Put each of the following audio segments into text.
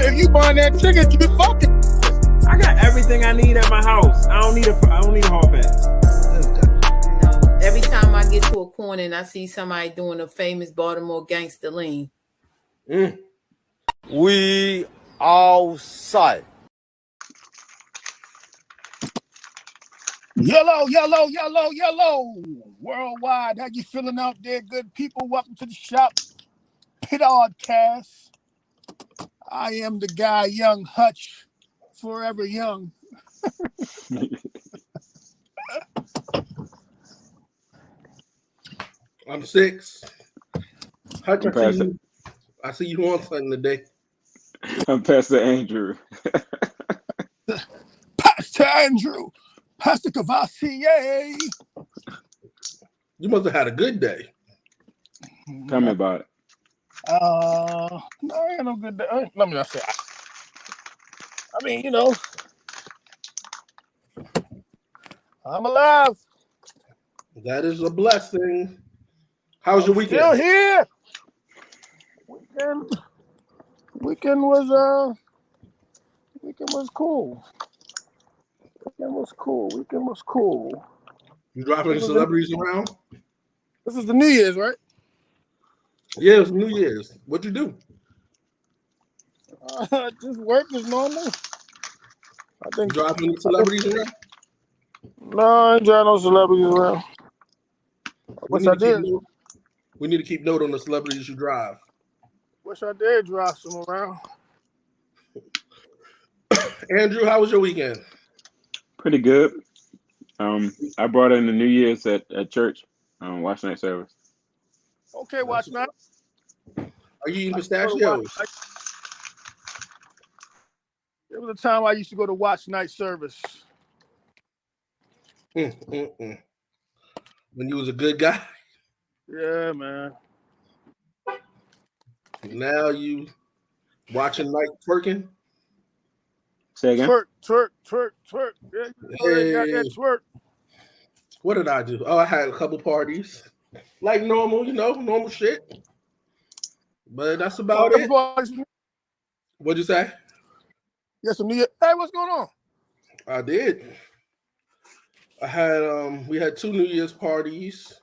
if you buying that ticket, you fucking. I got everything I need at my house. I don't need a hall pass. No. Every time I get to a corner and I see somebody doing a famous Baltimore gangster lean. We outside. Yellow. Worldwide, how you feeling out there, good people? Welcome to the shop, Pitardcast. I am the guy, Young Hutch, forever young. I'm 6. Hutch, I see you on something today. I'm Pastor Andrew. Pastor Andrew, Pastor Cavassier. You must have had a good day. Tell me about it. No, I ain't no good day. Let me not say. I mean, you know, I'm alive. That is a blessing. How was your weekend? Still here. Weekend was cool. Weekend was cool. You driving the celebrities around? This is the New Year's, right? Yeah, it was New Year's. What'd you do? Just work as normal. I think You driving the celebrities around? No, I ain't driving no celebrities around. We need to keep note on the celebrities you drive. Wish I did drive some around. Andrew, how was your weekend? Pretty good. I brought in the New Year's at church. Watch night service. Okay, watch night. Are you eating pistachios? There was a time I used to go to watch night service. When you was a good guy? Yeah, man. Now you watching night twerking? Say again? Twerk. Yeah, Hey. got that twerk. What did I do? Oh, I had a couple parties. Like normal, normal shit. But that's about it. What'd you say? Yes, some New Year. Hey, what's going on? I did. I had we had 2 New Year's parties.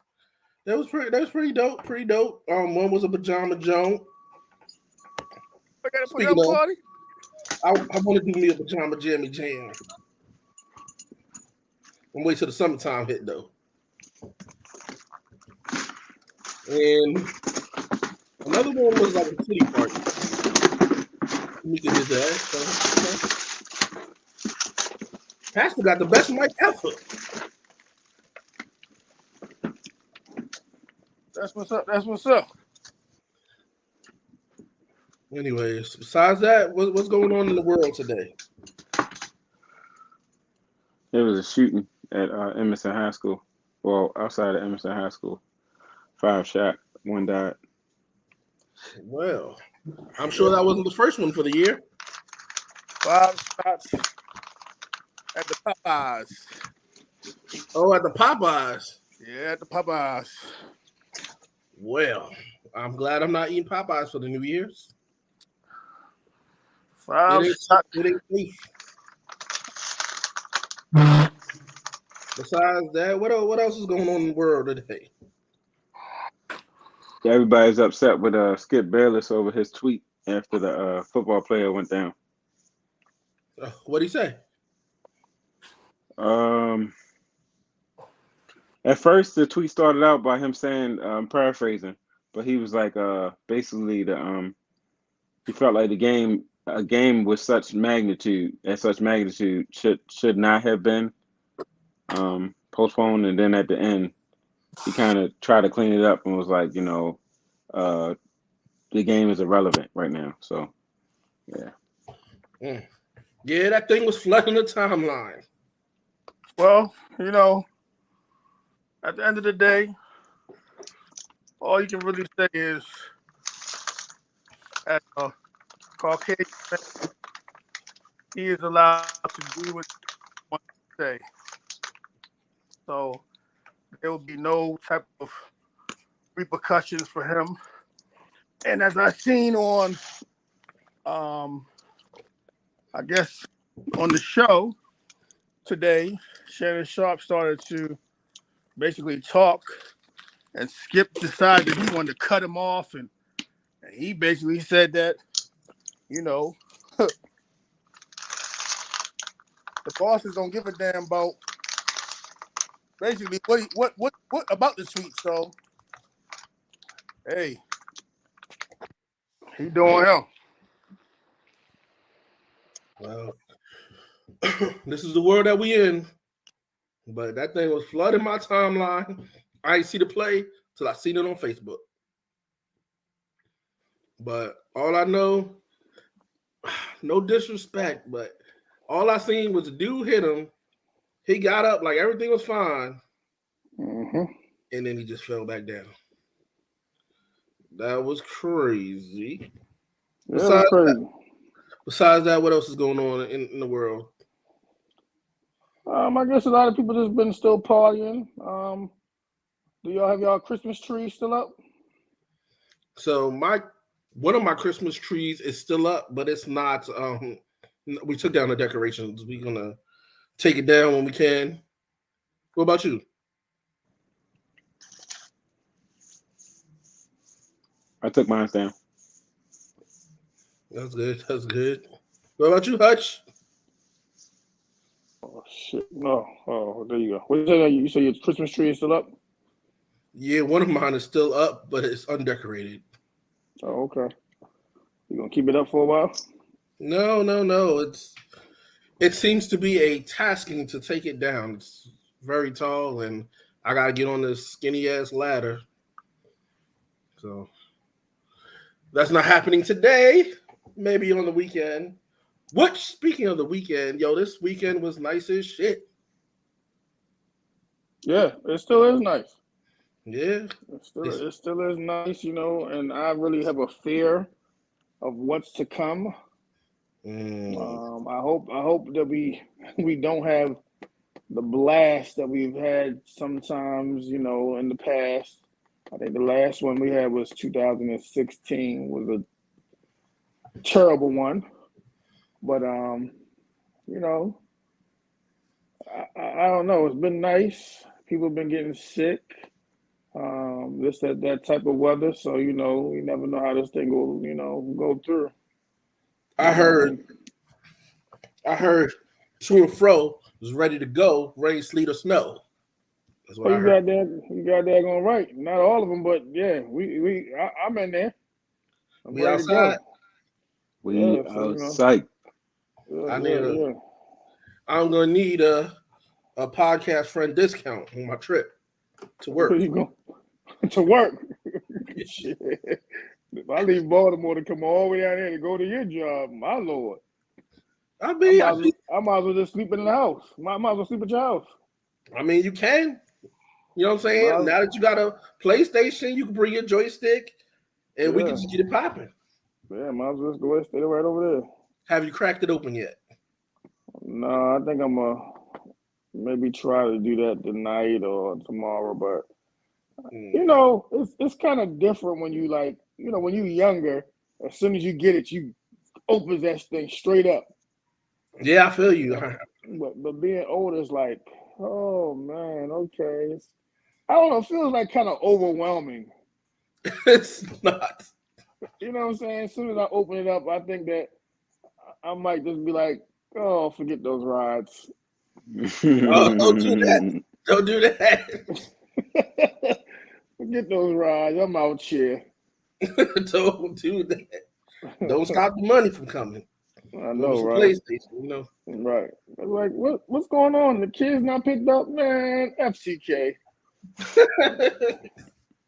That was pretty dope. One was a pajama joint. I got a pajama party. I want to do me a pajama jammy jam. I'm waiting till the summertime hit though. And another one was like a city party. We could do that. So, Pastor got the best mic ever. That's what's up. Anyways, besides that, what's going on in the world today? There was a shooting at Emerson High School. Well, outside of Emerson High School. 5 shot, 1 died. Well, I'm sure that wasn't the first one for the year. 5 shots at the Popeyes. Oh, at the Popeyes. Yeah, at the Popeyes. Well, I'm glad I'm not eating Popeyes for the New Year's. 5 shots. It ain't safe. Besides that, what else is going on in the world today? Everybody's upset with Skip Bayless over his tweet after the football player went down. What'd he say? At first, the tweet started out by him saying, paraphrasing, but he was like, basically he felt like a game with such magnitude should not have been postponed, and then at the end, he kind of tried to clean it up and was like, the game is irrelevant right now. So, yeah. Yeah, that thing was flooding the timeline. Well, at the end of the day, all you can really say is, as a Caucasian man, he is allowed to do what he wants to say. So there will be no type of repercussions for him. And as I've seen on I guess on the show today, Shannon Sharp started to basically talk, and Skip decided that he wanted to cut him off, and he basically said that, you know, the bosses don't give a damn about basically what about the tweet. So, hey, he doing him. Well, this is the world that we in. But that thing was flooding my timeline. I ain't see the play till I seen it on Facebook. But all I know, no disrespect, but all I seen was the dude hit him. He got up like everything was fine. Mm-hmm. And then he just fell back down. That was crazy. Besides that, what else is going on in the world? I guess a lot of people just been still partying. Do y'all have y'all Christmas tree still up? So one of my Christmas trees is still up, but it's not. We took down the decorations. We're gonna take it down when we can. What about you? I took mine down. That's good. That's good. What about you, Hutch? Oh shit! No. Oh, there you go. What you say? Your Christmas tree is still up? Yeah, one of mine is still up, but it's undecorated. Oh, okay. You gonna keep it up for a while? No. It seems to be a tasking to take it down. It's very tall, and I gotta get on this skinny ass ladder. So that's not happening today. Maybe on the weekend. Speaking of the weekend, this weekend was nice as shit. Yeah, it still is nice. Yeah. It still is nice, and I really have a fear of what's to come. I hope that we don't have the blast that we've had sometimes, in the past. I think the last one we had was 2016, was a terrible one. But I don't know. It's been nice. People have been getting sick. That type of weather. So you never know how this thing will go through. I heard to and fro was ready to go, rain, sleet, or snow. That's what I heard. You got that going right. Not all of them, but yeah, I'm in there. We outside. We outside. I'm gonna need a podcast friend discount on my trip to work. Where you go to work? Shit. If I leave Baltimore to come all the way out here to go to your job, my lord. I might as well just sleep in the house. Might as well sleep at your house. I mean, you can. You know what I'm saying? Now that you got a PlayStation, you can bring your joystick, and we can just get it popping. Yeah, might as well just go ahead and stay right over there. Have you cracked it open yet? No, I think I'm maybe try to do that tonight or tomorrow. But it's kind of different when you when you're younger. As soon as you get it, you open that thing straight up. Yeah, I feel you. But being older is like, oh man, okay. I don't know. It feels like kind of overwhelming. It's not. You know what I'm saying? As soon as I open it up, I think that I might just be like, oh, forget those rides. Don't do that. Don't do that. Forget those rides. I'm out here. Don't do that. Don't stop the money from coming. I know, right? PlayStation, Right. Like, what's going on? The kids not picked up, man. FCK. You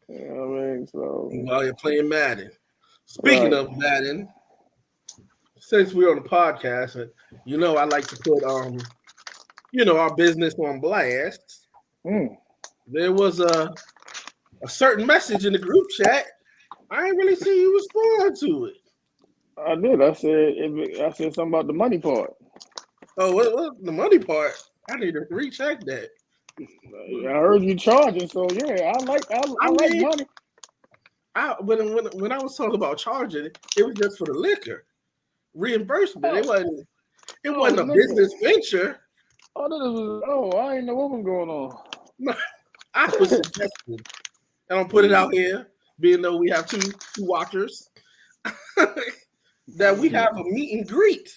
know what I mean? So while you're playing Madden. Speaking of Madden, since we're on the podcast, I like to put our business on blast. There was a certain message in the group chat. I ain't really see you respond to it. I did. I said something about the money part. Oh, what the money part? I need to recheck that. I heard you charging, so yeah, I like money. When I was talking about charging, it was just for the liquor reimbursement. It wasn't a nigga. business venture. I didn't know what was going on. I was suggesting, and I'll put it out here, being though we have two watchers, that we have a meet and greet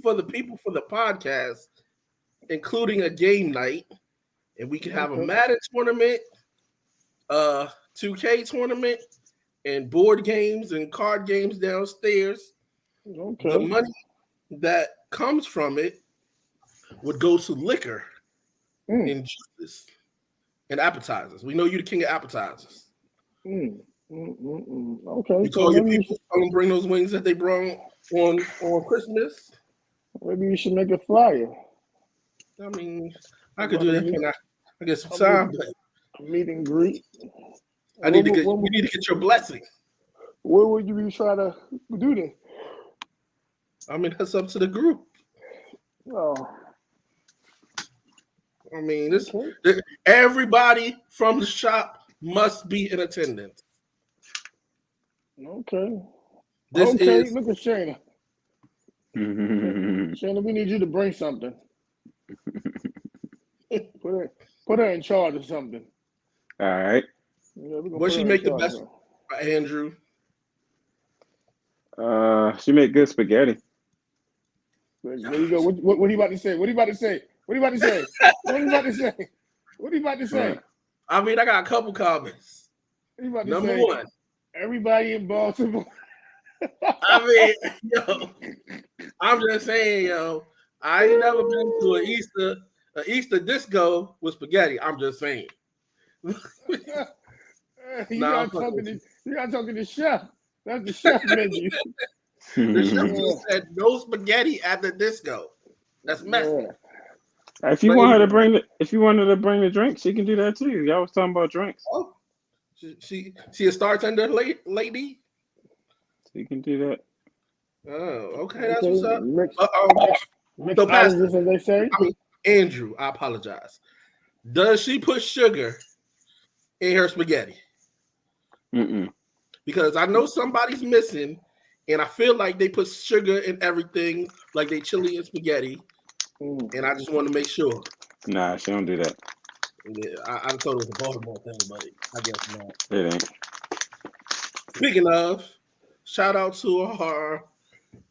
for the people for the podcast, including a game night, and we can have a Madden tournament, 2K tournament, and board games and card games downstairs. Okay. The money that comes from it would go to liquor and juices and appetizers. We know you're the king of appetizers. Okay. You call your people, tell them bring those wings that they brought on Christmas. Maybe you should make a flyer. I mean, I could do that when I get some time. But meet and greet. we need to get your blessing. Where would you be trying to do this? I mean, that's up to the group. Oh. I mean, everybody from the shop must be in attendance. Okay. Look at Shayna. Shayna, we need you to bring something. Put her in charge of something. All right. Yeah, what she make the best, Andrew? She make good spaghetti. There you go. What he about to say? What he about to say? I mean, I got a couple comments. Number one, everybody in Baltimore. I mean, yo, I'm just saying, yo, I ain't never been to an Easter disco with spaghetti. I'm just saying. You gotta talk to the chef. That's the chef menu. The chef just said no spaghetti at the disco. That's messy. Yeah. If you want her to bring the drink, she can do that too. Y'all was talking about drinks. Oh, she a bartender lady. She can do that. Oh, okay, that's what's up. So Pastor, as they say. I mean, Andrew, I apologize. Does she put sugar in her spaghetti? Because I know somebody's missing, and I feel like they put sugar in everything, like they chili and spaghetti. And I just want to make sure. Nah, she don't do that. Yeah, I thought it was a Baltimore thing, but I guess not. It ain't. Speaking of, shout out to our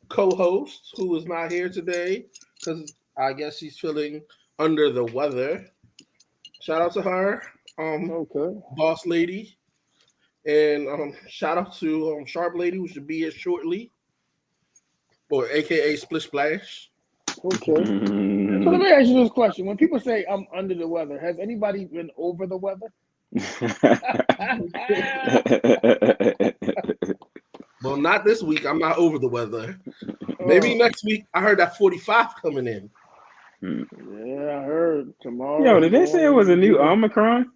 co-host who is not here today because I guess she's feeling under the weather. Shout out to her, boss lady, and shout out to Sharp Lady who should be here shortly, or AKA Splish Splash. Okay. So let me ask you this question: when people say I'm under the weather, has anybody been over the weather? Well, not this week. I'm not over the weather. Maybe next week. I heard that 45 coming in. Yeah, I heard tomorrow. Yo, did they say it was a new Omicron?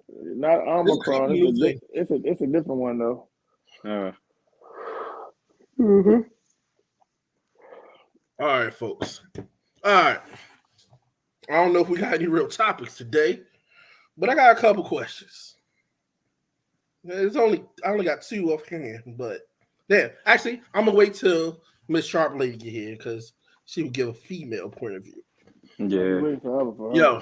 Not Omicron. It's a different one though. All right, folks. All right. I don't know if we got any real topics today, but I got a couple questions. I only got two offhand, but yeah, actually, I'm gonna wait till Miss Sharp Lady get here because she would give a female point of view. Yeah. Yo,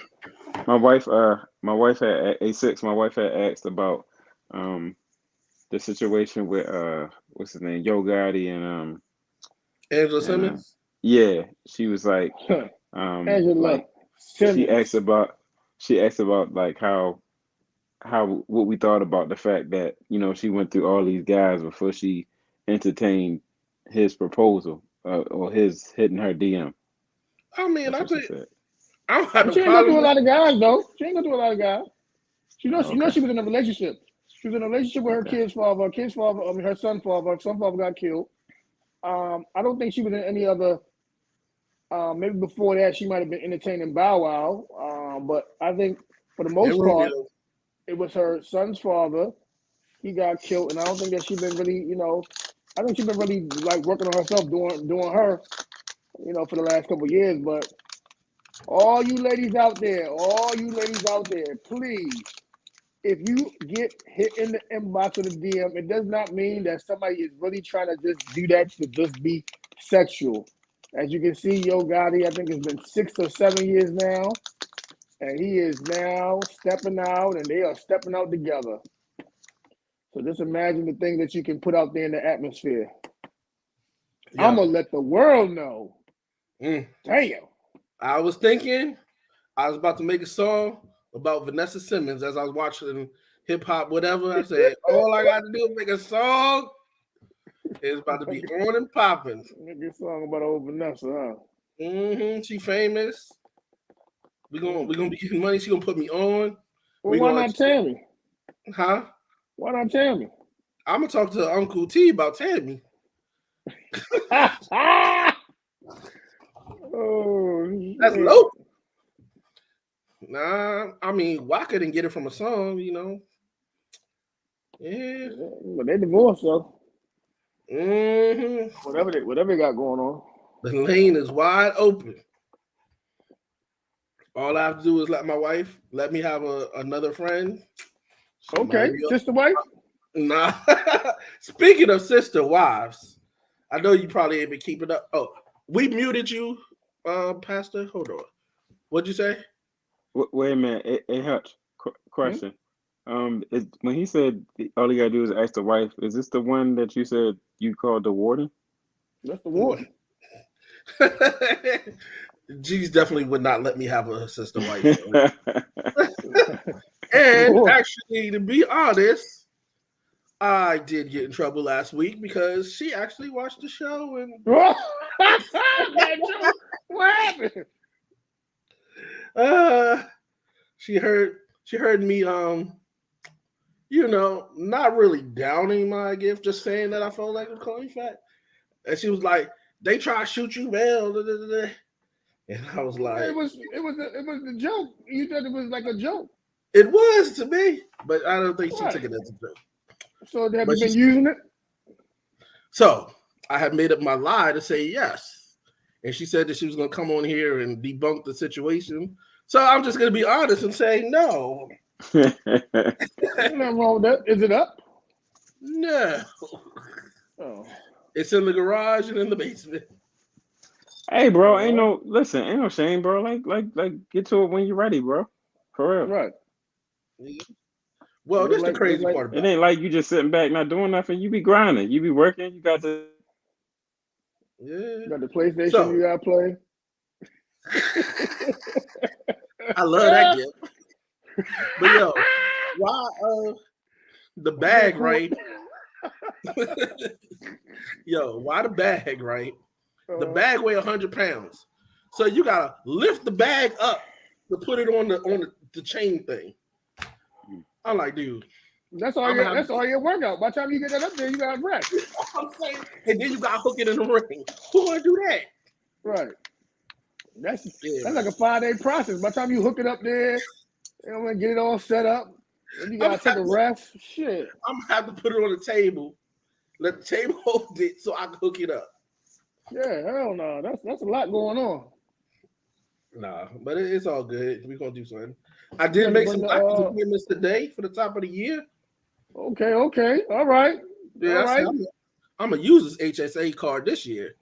my wife had A6. My wife had asked about the situation with what's his name, Yo Gotti and Angela Simmons. Yeah, she was like, Angela. She asked about like how what we thought about the fact that she went through all these guys before she entertained his proposal or his hitting her DM. I mean, I think she ain't gonna do a lot of guys though. She ain't gonna do a lot of guys. She knows she was in a relationship. She was in a relationship with her kid's father. Her son's father. Her son's father got killed. I don't think she was in any other. Maybe before that, she might have been entertaining Bow Wow. But I think for the most part, it was her son's father. He got killed, and I don't think that she's been really, I think she's been really like working on herself, doing her, for the last couple of years. But all you ladies out there, please, if you get hit in the inbox of the DM, it does not mean that somebody is really trying to just do that to just be sexual. As you can see, Yo Gotti, I think it's been 6 or 7 years now, and he is now stepping out, and they are stepping out together. So just imagine the thing that you can put out there in the atmosphere. Yeah. I'm gonna let the world know. Mm. Damn. I was thinking I was about to make a song about Vanessa Simmons as I was watching hip hop, whatever. I said, all I got to do is make a song. It's about to be on and popping. Make a song about old Vanessa, huh? She famous. We gonna be getting money. She gonna put me on. Well, why not Tammy? Huh? Why not Tammy? I'm gonna talk to Uncle T about Tammy. Oh, That's shit. low. Nah, I mean, Waka didn't get it from a song, you know. Yeah. But they divorced, though. Mm-hmm. Whatever they got going on. The lane is wide open. All I have to do is let my wife let me have another friend. Okay, sister wife. Nah. Speaking of sister wives, I know you probably ain't been keeping up. Oh, we muted you, Pastor. Hold on. What'd you say? Wait a minute. Hey Hutch, question. When he said all you gotta do is ask the wife, is this the one that you said you called the warden? That's the warden. G's definitely would not let me have a sister wife. And actually, to be honest, I did get in trouble last week because she actually watched the show and What happened? She heard me not really downing my gift, just saying that I felt like it was calling fat. And she was like, they try to shoot you, Mel. And I was like, it was a joke. You thought it was like a joke. It was to me, but I don't think she took it as a joke. So have you been using it? So I had made up my lie to say yes. And she said that she was going to come on here and debunk the situation. So I'm just going to be honest and say no. There's nothing wrong with that. Is it up? No. Oh. It's in the garage and in the basement. Hey, bro, ain't no shame, bro. Like, get to it when you're ready, bro. For real. Right. Well, this is the crazy part about it. It ain't like you just sitting back not doing nothing. You be grinding. You be working. You got the You got the PlayStation you gotta play. I love that gift. But yo, why the bag, right? Yo, why the bag, right? The bag weigh 100 pounds. So you gotta lift the bag up to put it on the chain thing. I'm like, dude. That's all your workout. By the time you get that up there, you gotta rest. I'm saying, and then you gotta hook it in the ring. Who gonna do that? Right. That's like a 5-day process. By the time you hook it up there, get it all set up, and you gotta take a rest. Shit. I'm gonna have to put it on the table. Let the table hold it so I can hook it up. Yeah, hell no. That's a lot going on. Nah, but it's all good. We're gonna do something. I did make some appointments today for the top of the year. Okay. All right. Yeah, all right. I'm gonna use this HSA card this year.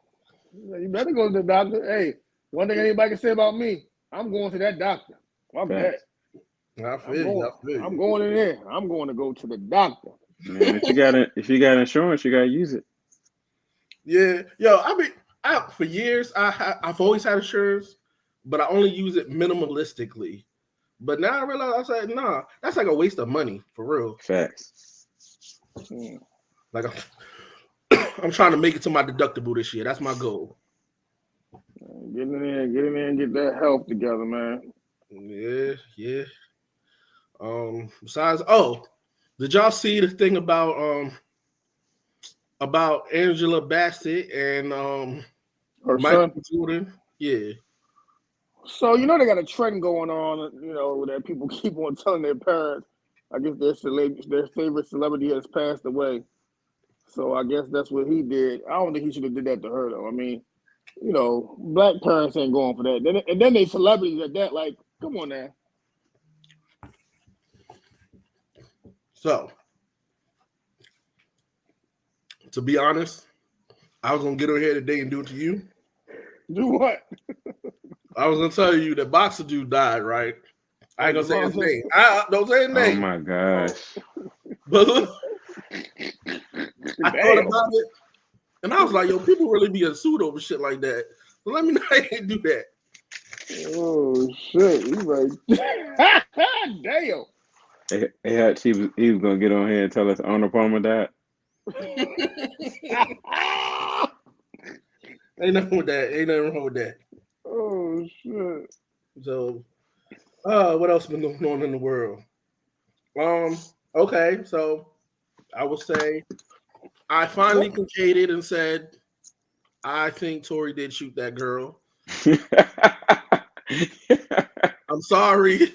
You better go to the doctor. Hey, one thing anybody can say about me, I'm going to that doctor. I'm going in there. I'm going to go to the doctor. Man, if you got insurance, you gotta use it. Yeah, yo, for years I've always had insurance, but I only use it minimalistically. But now I realize, I was like, nah, that's like a waste of money for real. Facts. Like I'm trying to make it to my deductible this year. That's my goal. Get in there and get that health together, man. Yeah. Besides, did y'all see the thing about Angela Bassett and her Michael son Jordan? Yeah. So they got a trend going on, that people keep on telling their parents, I guess their favorite celebrity has passed away. So I guess that's what he did. I don't think he should have did that to her though. I mean, black parents ain't going for that. And then they celebrities at that. Like, come on now. So, to be honest, I was gonna get on here today and do it to you. Do what? I was gonna tell you that boxer dude died, right? I ain't gonna say his name. I don't say his Oh name. my gosh. But look, I thought Damn. about it, and I was like, "Yo, people really be sued over shit like that." But let me know I ain't do that. Oh shit! You right? Damn. He was gonna get on here and tell us Arnold Palmer died. Ain't nothing with that. Ain't nothing wrong with that. Oh shit! So, what else been going on in the world? Okay, so I would say I finally conceded and said I think Tory did shoot that girl. I'm sorry,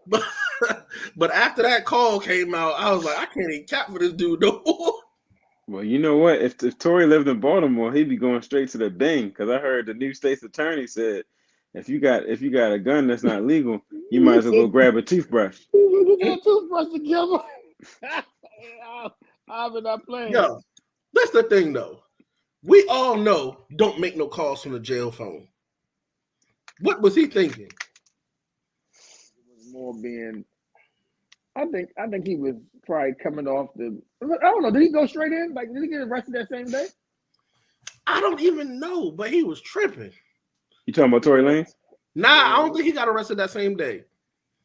but after that call came out, I was like, I can't even cap for this dude no more. Well, you know what? If Tory lived in Baltimore, he'd be going straight to the Bing. Because I heard the new state's attorney said, if you got a gun that's not legal, you might as well go grab a toothbrush. Get that toothbrush together. I've been not playing. Yo, that's the thing though. We all know don't make no calls from the jail phone. What was he thinking? It was more being. I think he was probably coming off the. I don't know. Did he go straight in? Like, did he get arrested that same day? I don't even know, but he was tripping. You talking about Tory Lanez? Nah, I don't think he got arrested that same day.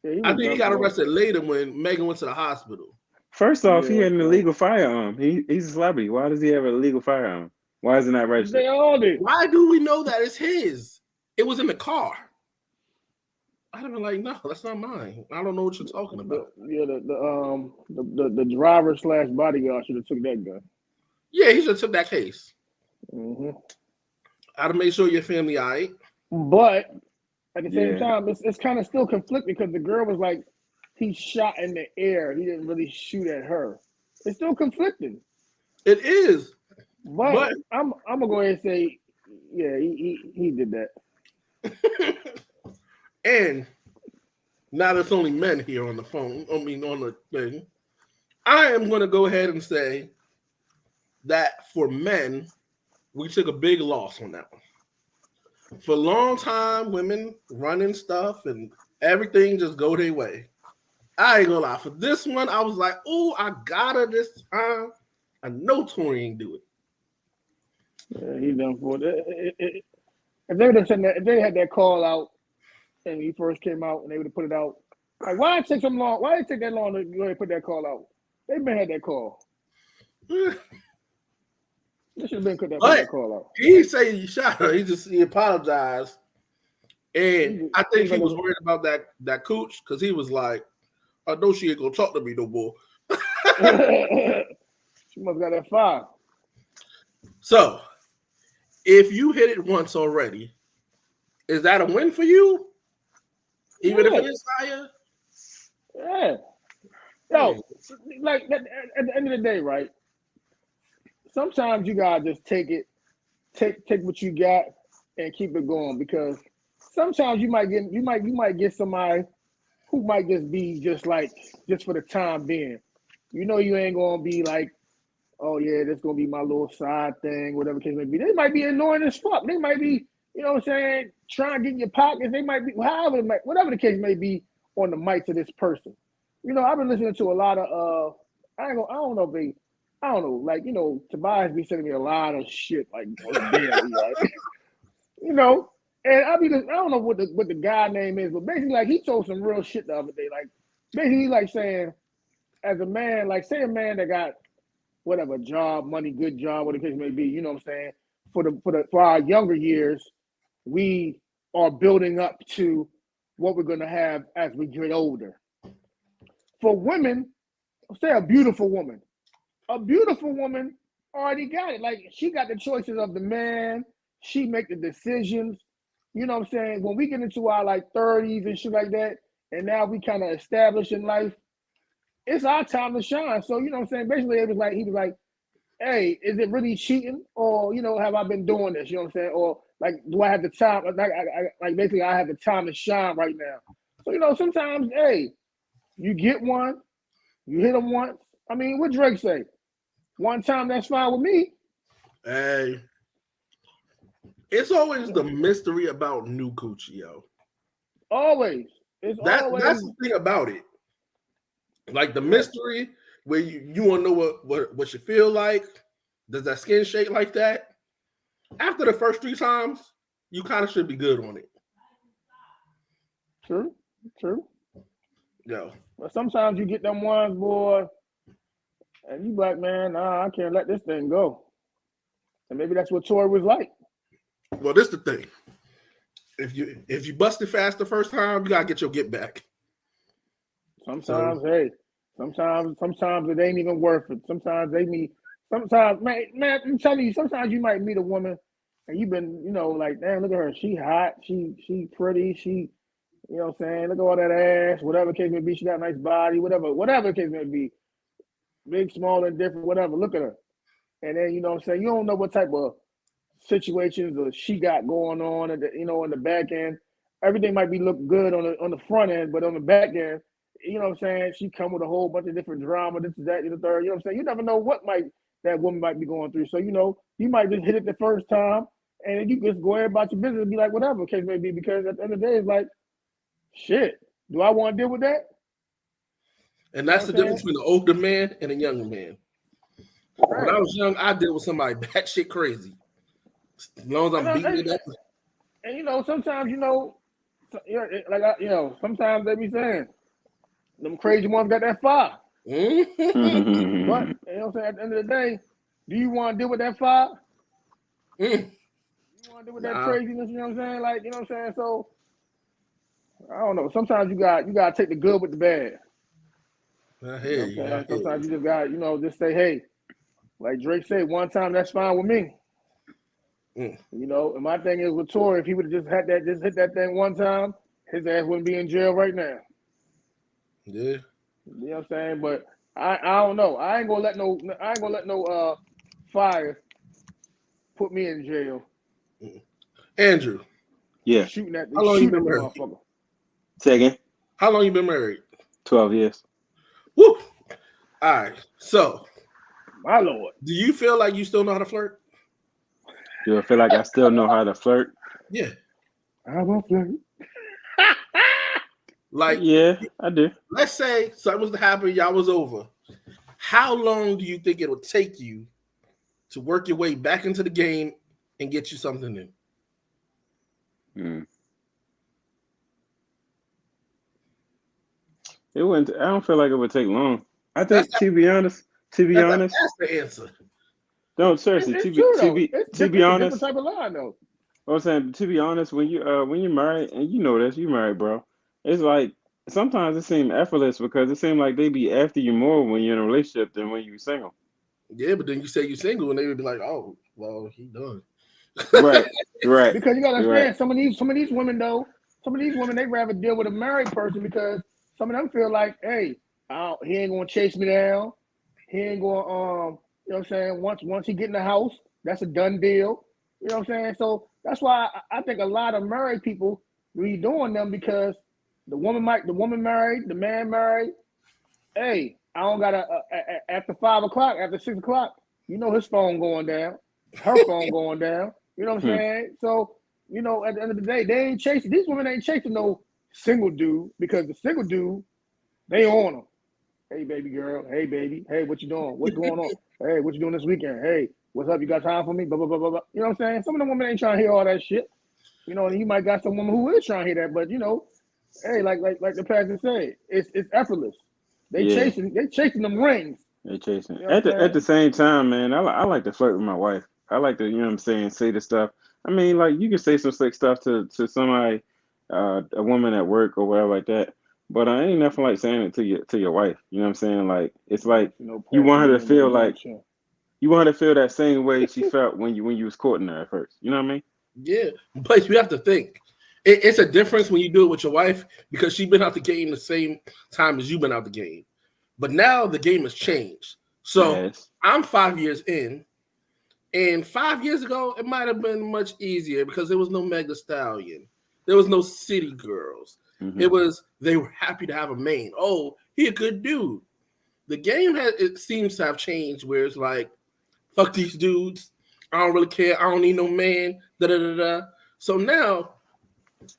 Yeah, I think he got arrested later when Megan went to the hospital. First off, he Yeah, had an illegal firearm. He's a celebrity. Why does he have an illegal firearm? Why is it not registered? They all did. Why do we know that it's his? It was in the car. I'd have been like, no, that's not mine. I don't know what you're talking about. The driver / bodyguard should have took that gun. Yeah, he should have took that case. Mm-hmm. I'd have made sure your family all right. But at the same Yeah. time, it's kind of still conflicting because the girl was like, he shot in the air. He didn't really shoot at her. It's still conflicting. It is. But I'm gonna go ahead and say, yeah, he did that. And now there's only men here on the phone. I mean, on the thing. I am going to go ahead and say that for men, we took a big loss on that one. For a long time, women running stuff and everything just go their way. I ain't gonna lie. For this one, I was like, oh, I got her this time. I know Tory ain't do it. Yeah, he done for it. If they would have said that, if they had that call out and he first came out and they would have put it out, like why it take so long? Why did it take that long to go ahead and put that call out? They've been had that call. They should have been put that call out. He didn't say he shot her. He apologized, and I think he was worried about that cooch because he was like, "I know she ain't gonna talk to me no more." She must got that fire. So, if you hit it once already, is that a win for you? Even if it is higher? Yeah. Yo, like at the end of the day, right? Sometimes you gotta just take what you got and keep it going because sometimes you might get somebody who might just be just for the time being. You know, you ain't gonna be like, oh yeah, that's gonna be my little side thing, whatever the case may be. They might be annoying as fuck. They might be, you know what I'm saying, trying to get in your pockets. They might be, whatever the case may be on the mic to this person. You know, I've been listening to a lot of like, you know, Tobias be sending me a lot of shit like daily, right? You know, and I don't know what the guy name is, but basically like he told some real shit the other day. Like basically like saying, as a man, like say a man that got whatever job, money, good job, whatever the case may be, you know what I'm saying? For our younger years, we are building up to what we're gonna have as we get older. For women, say a beautiful woman already got it. Like she got the choices of the man. She make the decisions. You know what I'm saying? When we get into our like 30s and shit like that, and now we kind of established in life, it's our time to shine. So you know what I'm saying? Basically, he was like, hey, is it really cheating, or you know, have I been doing this? You know what I'm saying? Or like, do I have the time? Like basically, I have the time to shine right now. So you know, sometimes, hey, you get one, you hit them once. I mean, what Drake say? One time, that's fine with me. Hey, It's always the mystery about new coochie, yo. Always. It's That's always the thing about it. Like the mystery where you want to know what you feel like. Does that skin shake like that? After the first 3 times, you kind of should be good on it. true. Yo. But sometimes you get them ones, boy, and you like, man, nah, I can't let this thing go. And maybe that's what Tori was like. Well, this the thing. If you busted fast the first time, you gotta get your get back. Sometimes it ain't even worth it. Sometimes, man, I'm telling you, sometimes you might meet a woman and you've been, like, damn, look at her. She hot. She pretty. She, you know what I'm saying? Look at all that ass, whatever case may be. She got a nice body, whatever case may be. Big, small, and different, whatever. Look at her. And then, you know what I'm saying? You don't know what type of situations or she got going on at the, on the back end. Everything might be look good on the front end, but on the back end, you know what I'm saying? She come with a whole bunch of different drama, this is that, the third. You know what I'm saying? You never know what that woman might be going through. So, you might just hit it the first time and then you just go ahead about your business and be like, whatever case may be, because at the end of the day, it's like, shit, do I want to deal with that? And that's the difference between an older man and a younger man. Right. When I was young, I dealt with somebody batshit crazy. As long as I'm beating it up. And sometimes, sometimes they be saying, them crazy ones got that fire. Mm-hmm. But, you know what I'm saying, at the end of the day, do you want to deal with that fire? You want to deal with that craziness, you know what I'm saying? Like, you know what I'm saying? So, I don't know. Sometimes you got to take the good with the bad. Sometimes you just got to, just say, hey, like Drake said, one time, that's fine with me. And my thing is with Tori, if he would have just hit that thing one time, his ass wouldn't be in jail right now. Yeah. You know what I'm saying? But I don't know. I ain't gonna let no fire put me in jail. Andrew. Yeah. Shooting at the motherfucker. Say again. How long you been married? 12 years. Woo! All right. So, my Lord. Do you feel like you still know how to flirt? Do I feel like I still know how to flirt? Yeah. I won't flirt. Like, yeah, I do. Let's say something was to happen, y'all was over. How long do you think it would take you to work your way back into the game and get you something new? It wouldn't. I don't feel like it would take long. I think, to be honest, that's the answer. No, seriously. To be honest, different type of line though. I'm saying, to be honest, when you're married, and you know this, you married, bro. It's like sometimes it seems effortless because it seems like they be after you more when you're in a relationship than when you're single. Yeah, but then you say you're single, and they would be like, "Oh, well, he done." Right. Because you gotta understand, some of these women though, they rather deal with a married person because some of them feel like, hey, he ain't gonna chase me down. He ain't gonna you know what I'm saying? Once he get in the house, that's a done deal. You know what I'm saying? So that's why I think a lot of married people redoing them because the woman married, the man married. Hey, I don't gotta after 5 o'clock, after 6 o'clock, his phone going down, her phone going down. You know what I'm saying? So, at the end of the day, these women ain't chasing no single dude because the single dude, they on them. Hey, baby girl. Hey, baby. Hey, what you doing? What's going on? Hey, what you doing this weekend? Hey, what's up? You got time for me? Blah, blah, blah, blah, blah. You know what I'm saying? Some of the women ain't trying to hear all that shit. And you might got some woman who is trying to hear that, but hey, like the pastor said, it's effortless. They chasing them rings. They chasing. At the same time, man, I like to flirt with my wife. I like to, say the stuff. I mean, like you can say some slick stuff to somebody, a woman at work or whatever like that. But I ain't nothing like saying it to your wife. You know what I'm saying? Like it's like you want her to feel like you want her to feel that same way she felt when you was courting her at first. You know what I mean? Yeah, but you have to think. It's a difference when you do it with your wife because she's been out the game the same time as you've been out the game. But now the game has changed. So I'm 5 years in, and 5 years ago, it might have been much easier because there was no Meg Thee Stallion. There was no City Girls. Mm-hmm. They were happy to have a main. Oh, he a good dude. The game it seems to have changed where it's like, fuck these dudes. I don't really care. I don't need no man. Da da da da. So now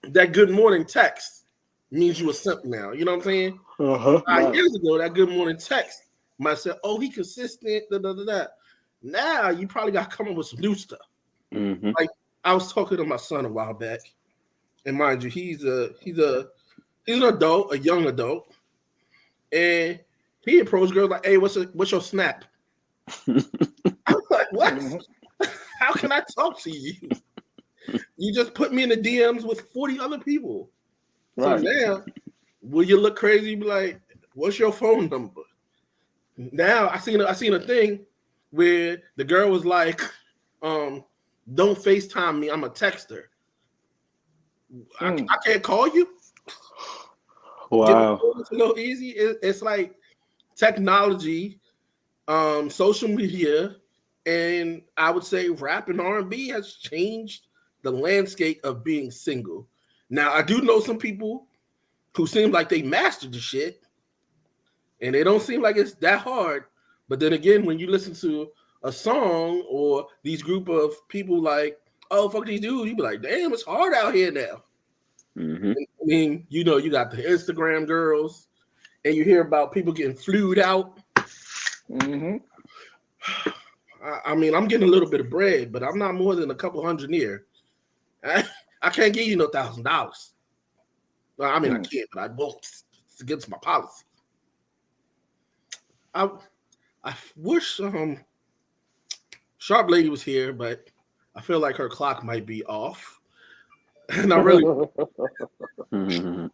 that good morning text means you a simp now. You know what I'm saying? Uh-huh. 5 years ago, that good morning text might say, "Oh, he consistent." Da da da da. Now you probably got to come up with some new stuff. Mm-hmm. Like I was talking to my son a while back, and mind you, he's an adult, a young adult, and he approached girls like, "Hey, what's your snap?" I'm like, "What? Mhm. How can I talk to you? You just put me in the DMs with 40 other people." Right. So now, will you look crazy? Be like, "What's your phone number?" Now I seen a thing where the girl was like, "Don't FaceTime me. I'm a texter. I can't call you." Wow. It's a little easy. It's like technology, social media, and I would say rap and R&B has changed the landscape of being single. Now, I do know some people who seem like they mastered the shit, and they don't seem like it's that hard. But then again, when you listen to a song or these group of people like, "Oh, fuck these dudes," you be like, "Damn, it's hard out here now." Mm-hmm. I mean, you got the Instagram girls, and you hear about people getting flued out. Mm-hmm. I mean, I'm getting a little bit of bread, but I'm not more than a couple hundred near. I can't give you no $1,000. Well, I mean, I can't, but I won't. It's against my policy. I wish Sharp Lady was here, but I feel like her clock might be off. And I really, Mm-hmm.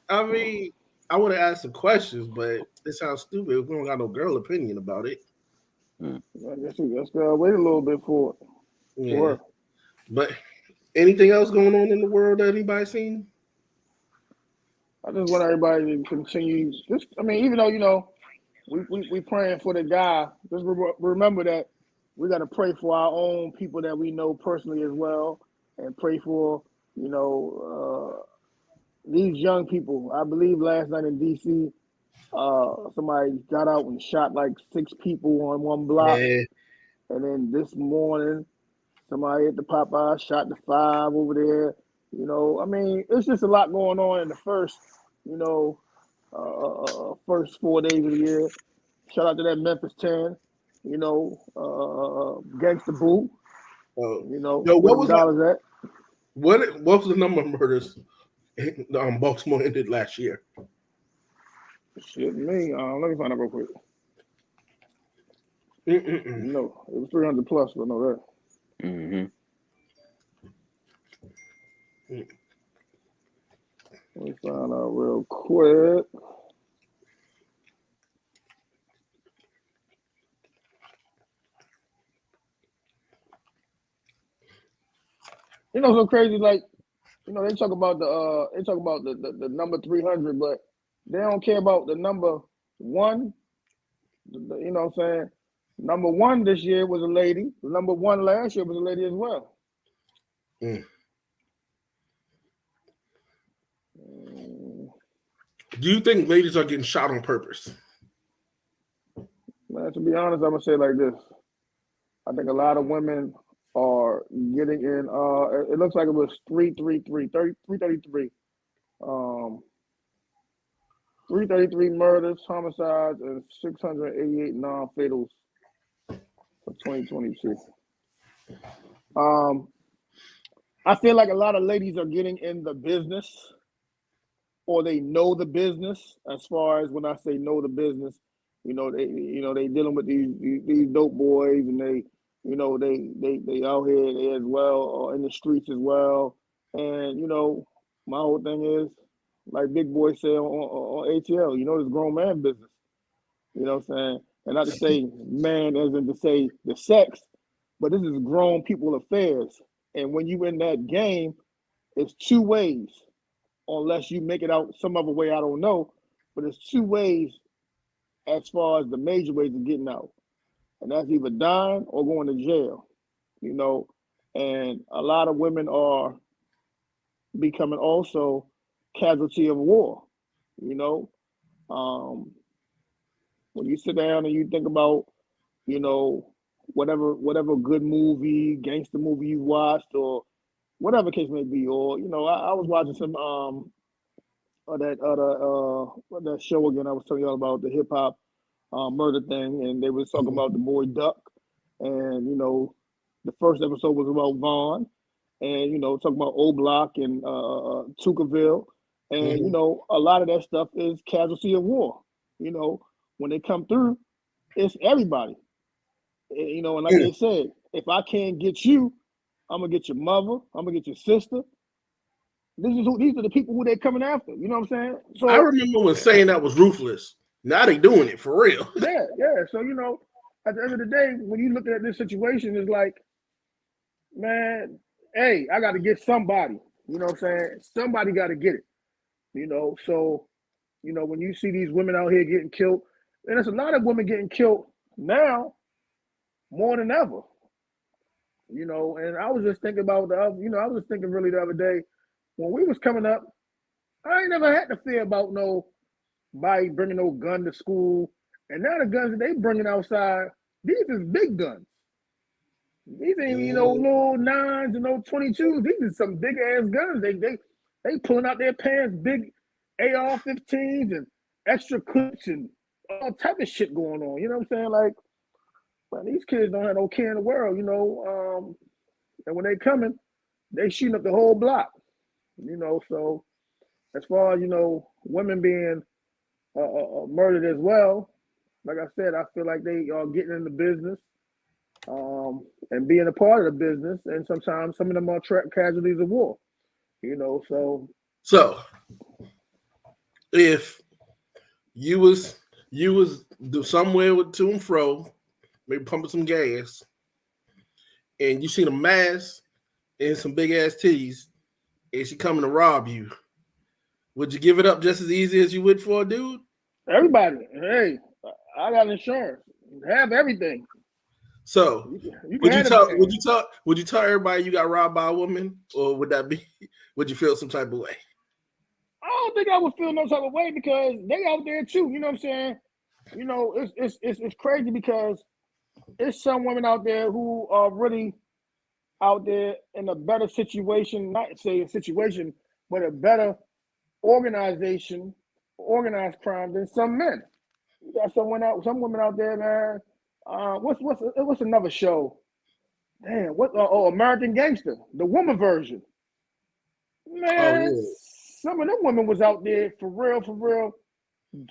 I mean, I want to ask some questions, but it sounds stupid. We don't got no girl opinion about it. I guess we just gotta wait a little bit for it. Yeah. For her. But anything else going on in the world that anybody seen? I just want everybody to continue. Just, I mean, even though we praying for the guy, just remember that we got to pray for our own people that we know personally as well, and pray for these young people. I believe last night in DC, somebody got out and shot like 6 people on one block, Yeah. and then this morning somebody at the Popeye shot the 5 over there. I mean, it's just a lot going on in the first, first 4 days of the year. Shout out to that Memphis 10, Gangsta Boo, Yo, where what them was that? dollars at. What was the number of murders Baltimore ended last year? Shit, me. Let me find out real quick. Mm-mm-mm. No, it was 300 plus, but no that. Mm-hmm. Let me find out real quick. So crazy, like, they talk about the number 300, but they don't care about the number 1. You know what I'm saying? Number 1 this year was a lady. The number 1 last year was a lady as well. Do you think ladies are getting shot on purpose? Man, to be honest, I'm gonna say it like this. I think a lot of women are getting in. It looks like it was 333 murders, homicides, and 688 non-fatals for 2022. I feel like a lot of ladies are getting in the business, or they know the business. As far as when I say know the business, they dealing with these dope boys, and they out here as well, or in the streets as well. And my whole thing is, like Big Boy said on ATL, this grown man business. You know what I'm saying? And not to say man as in to say the sex, but this is grown people affairs. And when you in that game, it's 2 ways, unless you make it out some other way, I don't know. But it's 2 ways as far as the major ways of getting out. And that's either dying or going to jail. And a lot of women are becoming also casualty of war. When you sit down and you think about, whatever good movie, gangster movie you watched, or whatever case may be. Or I was watching some that show again. I was telling y'all about the hip hop murder thing, and they was talking about the boy Duck, and the first episode was about Vaughn, and talking about O Block and Tuckerville, and a lot of that stuff is casualty of war. When they come through, it's everybody. And like they said, if I can't get you, I'm gonna get your mother, I'm gonna get your sister. These are the people who they're coming after. You know what I'm saying? So I remember when saying that was ruthless. Now they doing it for real. Yeah. So at the end of the day, when you look at this situation, it's like, man, hey, I got to get somebody. You know what I'm saying? Somebody got to get it. So when you see these women out here getting killed, and there's a lot of women getting killed now more than ever. And I was just thinking about I was just thinking really the other day when we was coming up, I ain't never had to fear about nobody bringing no gun to school. And now the guns that they bringing outside, these is big guns. These ain't little 9s and no 22s. These are some big ass guns. They pulling out their pants, big AR-15s and extra clips and all type of shit going on. You know what I'm saying? Like, man, these kids don't have no care in the world. And when they coming, they shooting up the whole block. So as far as women being murdered as well, like I said, I feel like they are getting in the business and being a part of the business, and sometimes some of them are casualties of war. So if you was somewhere with to and fro, maybe pumping some gas, and you seen a mask and some big ass titties, and she coming to rob you, would you give it up just as easy as you would for a dude? Everybody, hey, I got insurance. Have everything. So would you tell everybody you got robbed by a woman, or would you feel some type of way? I don't think I would feel no type of way because they out there too. You know what I'm saying? It's crazy because there's some women out there who are really out there in a better situation, not say a situation, but a better organized crime than some men. You got some women out there, man. What's another show? Damn, American Gangster, the woman version. Man, some of them women was out there for real,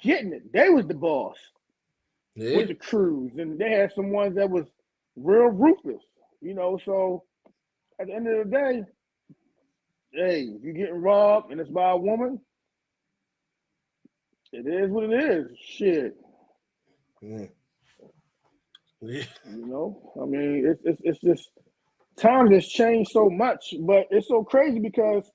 getting it. They was the boss with the crews, and they had some ones that was real ruthless. So at the end of the day, hey, if you're getting robbed and it's by a woman, it is what it is. Shit. Yeah. I mean, it's just times has changed so much, but it's so crazy because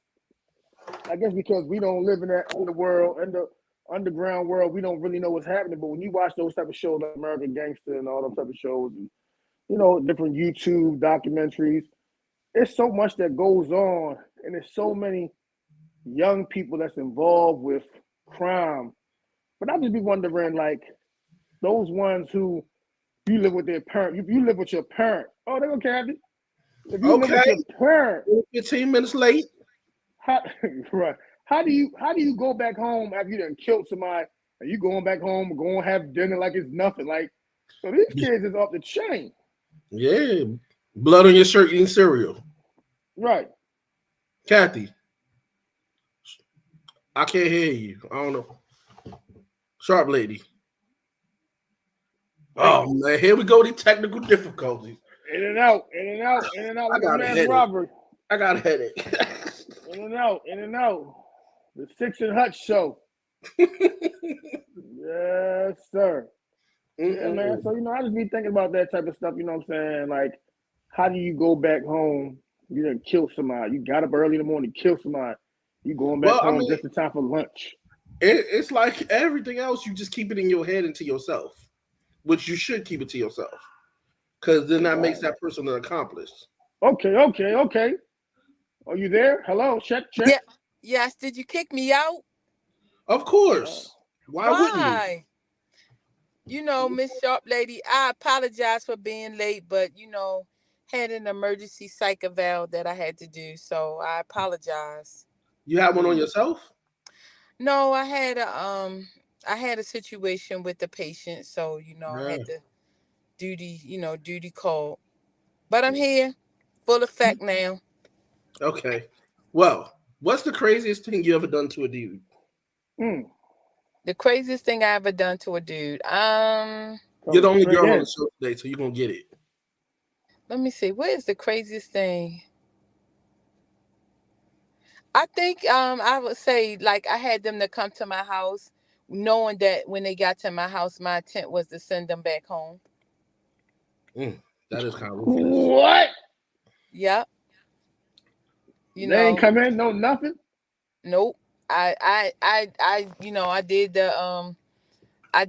I guess because we don't live in that underworld and the underground world, we don't really know what's happening. But when you watch those type of shows like American Gangster and all those type of shows, and different YouTube documentaries, there's so much that goes on, and there's so many young people that's involved with crime. But I just be wondering, like, those ones who you live with their parent, if you live with your parent, oh, they're gonna carry you. If you live with your parent, 15 minutes late. Right. How do you go back home after you done killed somebody and you going back home, going to have dinner like it's nothing? Like, so these kids is off the chain. Yeah. Blood on your shirt eating cereal. Right. Kathy, I can't hear you. I don't know. Sharp lady. Oh man, here we go. The technical difficulties. In and out. I got a headache. Robbery. I got a headache. In and out. The Six and Hutch show. Yes, sir. Yeah, man. So I just be thinking about that type of stuff. You know what I'm saying? Like, how do you go back home? You done kill somebody. You got up early in the morning, kill somebody. You going back home just in time for lunch. It's like everything else. You just keep it in your head and to yourself, which you should keep it to yourself, because then that makes that person an accomplice. Okay. Are you there? Hello, check. Yeah. Yes. Did you kick me out? Of course. Why wouldn't you? Miss Sharp Lady, I apologize for being late, but had an emergency psych eval that I had to do, so I apologize. You have one on yourself? No, I had a situation with the patient, so I Yeah. had to duty call. But I'm here, full effect now. Okay. Well, what's the craziest thing you ever done to a dude? Mm. The craziest thing I ever done to a dude. You're the Coming only straight girl on in. the show today, so you're gonna get it. Let me see. What is the craziest thing? I think I would say like I had them to come to my house, knowing that when they got to my house, my intent was to send them back home. That is kind of ruthless. What? Yep. They ain't come in, no nothing. Nope. I did the I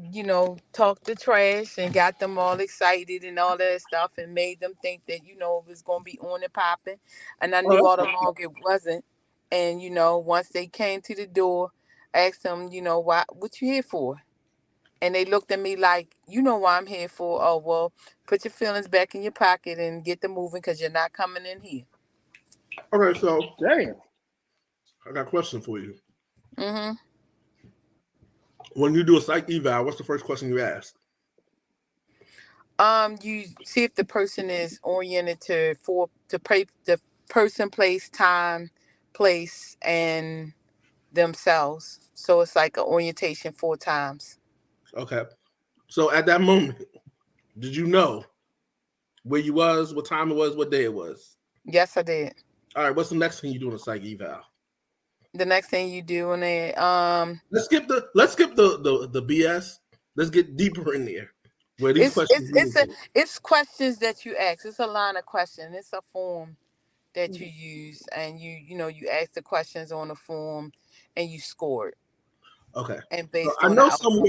talked the trash and got them all excited and all that stuff and made them think that it was gonna be on and popping, and I Oh, knew all along it wasn't. And once they came to the door, I asked them, why, what you here for? And they looked at me like, you know why I'm here for? Oh well, put your feelings back in your pocket and get them moving because you're not coming in here. okay, so Damn. I got a question for you. Mm-hmm. When you do a psych eval, what's the first question you ask? You see if the person is oriented to pray the person, place, time, place, and themselves. So it's like an orientation 4 times. Okay. So at that moment, did you know where you was, what time it was, what day it was? Yes, I did. All right, what's the next thing you do in a psych eval? The next thing you do in it, Let's skip the BS. Let's get deeper in there. Where these questions it's questions that you ask. It's a line of questions. It's a form that you use, and you ask the questions on the form, and you score it. Okay. And So based I on the know outcome.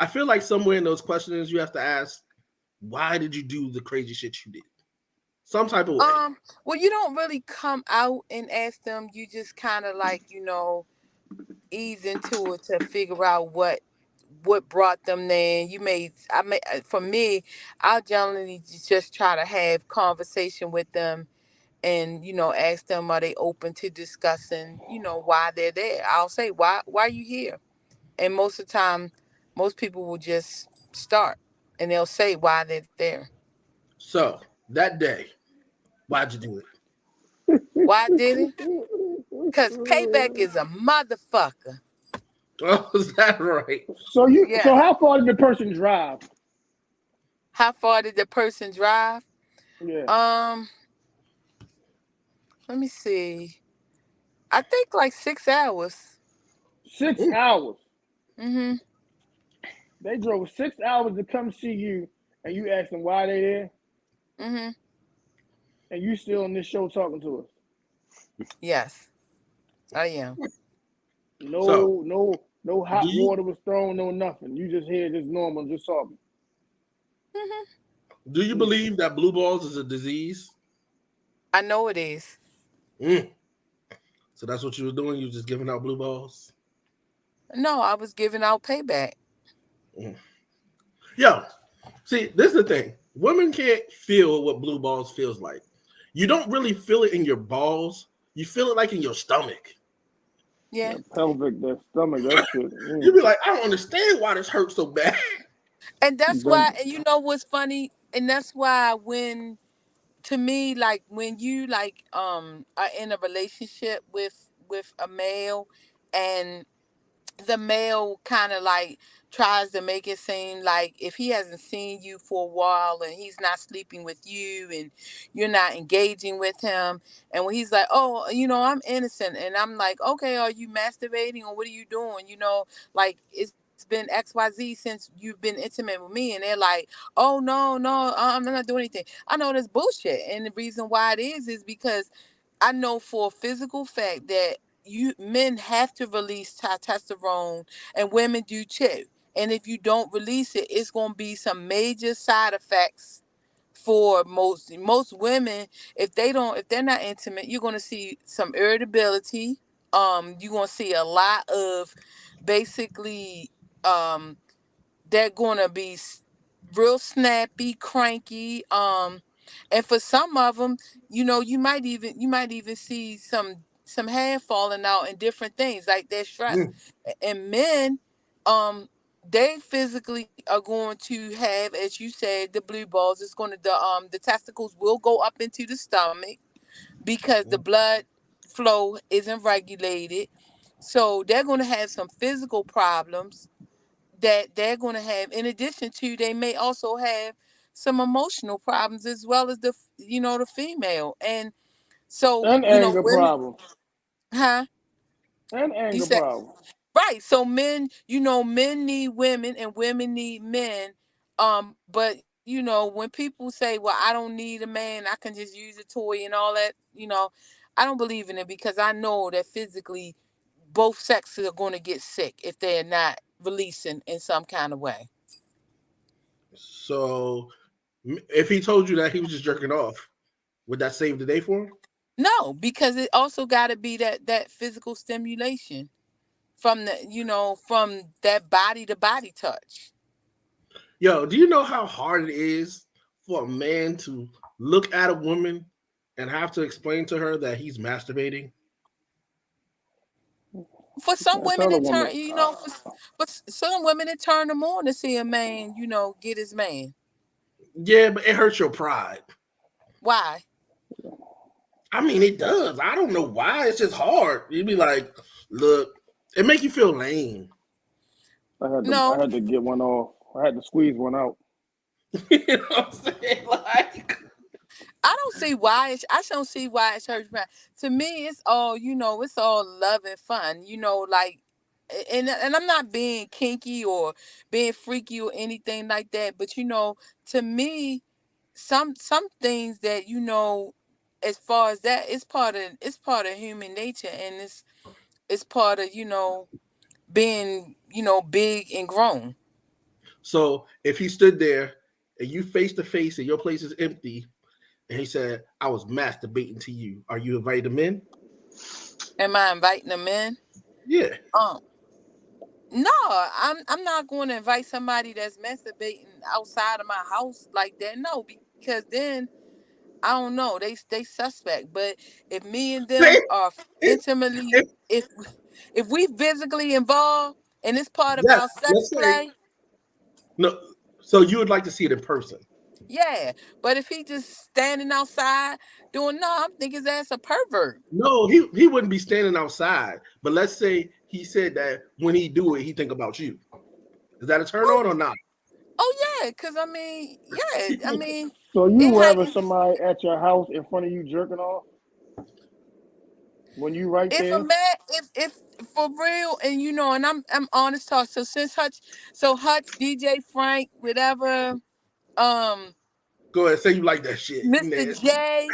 I feel like somewhere in those questions you have to ask, why did you do the crazy shit you did? Some type of way. Well, you don't really come out and ask them. You just kind of like, ease into it to figure out what brought them there. For me, I'll generally just try to have conversation with them and, ask them, are they open to discussing, why they're there. I'll say, why are you here? And most of the time, most people will just start and they'll say why they're there. So that day, why'd you do it? Why did it? Because payback is a motherfucker. Oh, is that right? So Yeah. how far did the person drive? How far did the person drive? Yeah. Let me see. I think like 6 hours. 6 hours. Mm-hmm. They drove 6 hours to come see you, and you asked them why they there, Mm-hmm. and you still on this show talking to us. Yes, I am. So No hot do you water was thrown, no nothing. You just here, just normal, just talking. Mm-hmm. do you believe that blue balls is a disease? I know it is. So that's what you were doing? You were just giving out blue balls? No, I was giving out payback. Yo, see, this is the thing. Women can't feel what blue balls feels like. You don't really feel it in your balls. You feel it like in your stomach. Yeah. That pelvic, that stomach, that shit. You be like, I don't understand why this hurts so bad. And that's why, and you know what's funny? And that's why to me, like when you like are in a relationship with a male and the male kind of like tries to make it seem like if he hasn't seen you for a while and he's not sleeping with you and you're not engaging with him, and when he's like, oh, I'm innocent, and I'm like, okay, are you masturbating or what are you doing, like it's been XYZ since you've been intimate with me, and they're like, oh, no, I'm not doing anything. I know that's bullshit, and the reason why it is because I know for a physical fact that men have to release testosterone and women do too. And if you don't release it, it's going to be some major side effects for most women. If they're not intimate, you're going to see some irritability. You're going to see a lot of basically um they're gonna be real snappy, cranky. And for some of them, you might even see some hair falling out and different things like they're stressed. Mm. And men, um, they physically are going to have, as you said, the blue balls. It's going to the testicles will go up into the stomach because the blood flow isn't regulated. So they're going to have some physical problems that they're going to have. In addition to, they may also have some emotional problems as well as the female. And so, And anger women, problems. huh? And You anger said problems. right. So men need women and women need men. But when people say, "Well, I don't need a man. I can just use a toy and all that," I don't believe in it because I know that physically both sexes are going to get sick if they're not releasing in some kind of way. So if he told you that he was just jerking off, would that save the day for him? No, because it also got to be that physical stimulation from from that body to body touch. Yo, do you know how hard it is for a man to look at a woman and have to explain to her that he's masturbating? For You some can't women, tell a it woman. turn for some women it turn them on to see a man get his man. Yeah, but it hurts your pride. Why? I mean, it does. I don't know why. It's just hard. You'd be like, look, it make you feel lame. No, I had to get one off. I had to squeeze one out. You know what I'm saying? Like, I don't see why. I don't see why it's hurts my. To me, it's all it's all love and fun. Like, and I'm not being kinky or being freaky or anything like that. But to me, some things that as far as that, it's part of human nature, and it's part of being big and grown. so if he stood there and you face to face and your place is empty, and he said, I was masturbating to you, are you inviting him in? Am I inviting them in? Yeah. Um, no, I'm not going to invite somebody that's masturbating outside of my house like that. No, because then I don't know. They suspect. But if me and them If, are if, intimately, if we physically involved and it's part of yes, our sex let's say, play, no. So you would like to see it in person? yeah. But if he just standing outside doing no, I'm thinking his ass a pervert. No, he wouldn't be standing outside. But let's say he said that when he do it, he think about you. Is that a turn Oh, on or not? oh yeah. Cause I mean, yeah. I mean, So it you rather had somebody at your house in front of you jerking off when you right if a there? man if for real and and I'm honest talk. So since Hutch, DJ Frank, whatever, um, Go ahead, say you like that shit. You Mr. nasty. J,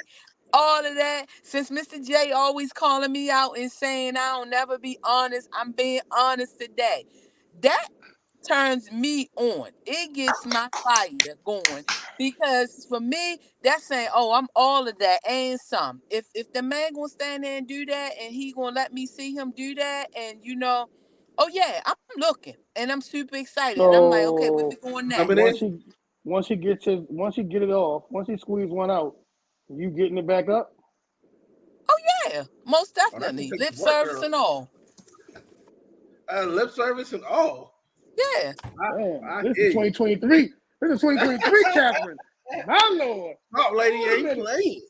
all of that. Since Mr. J always calling me out and saying I don't never be honest, I'm being honest today. That turns me on. It gets my fire going because for me, that's saying, "Oh, I'm all of that and some." If the man gonna stand there and do that, and he gonna let me see him do that, and oh yeah, I'm looking and I'm super excited, and I'm like, "Okay, where we So going Coming next?" in? once he get it off, once he squeeze one out, you getting it back up? Oh yeah, most Oh, that could definitely, take lip some work, service girl. and all. Lip service and all. Yeah, Damn, I this is hear you. 2023. This is 2023, Catherine. My lord. Top lady Wait a ain't minute. playing.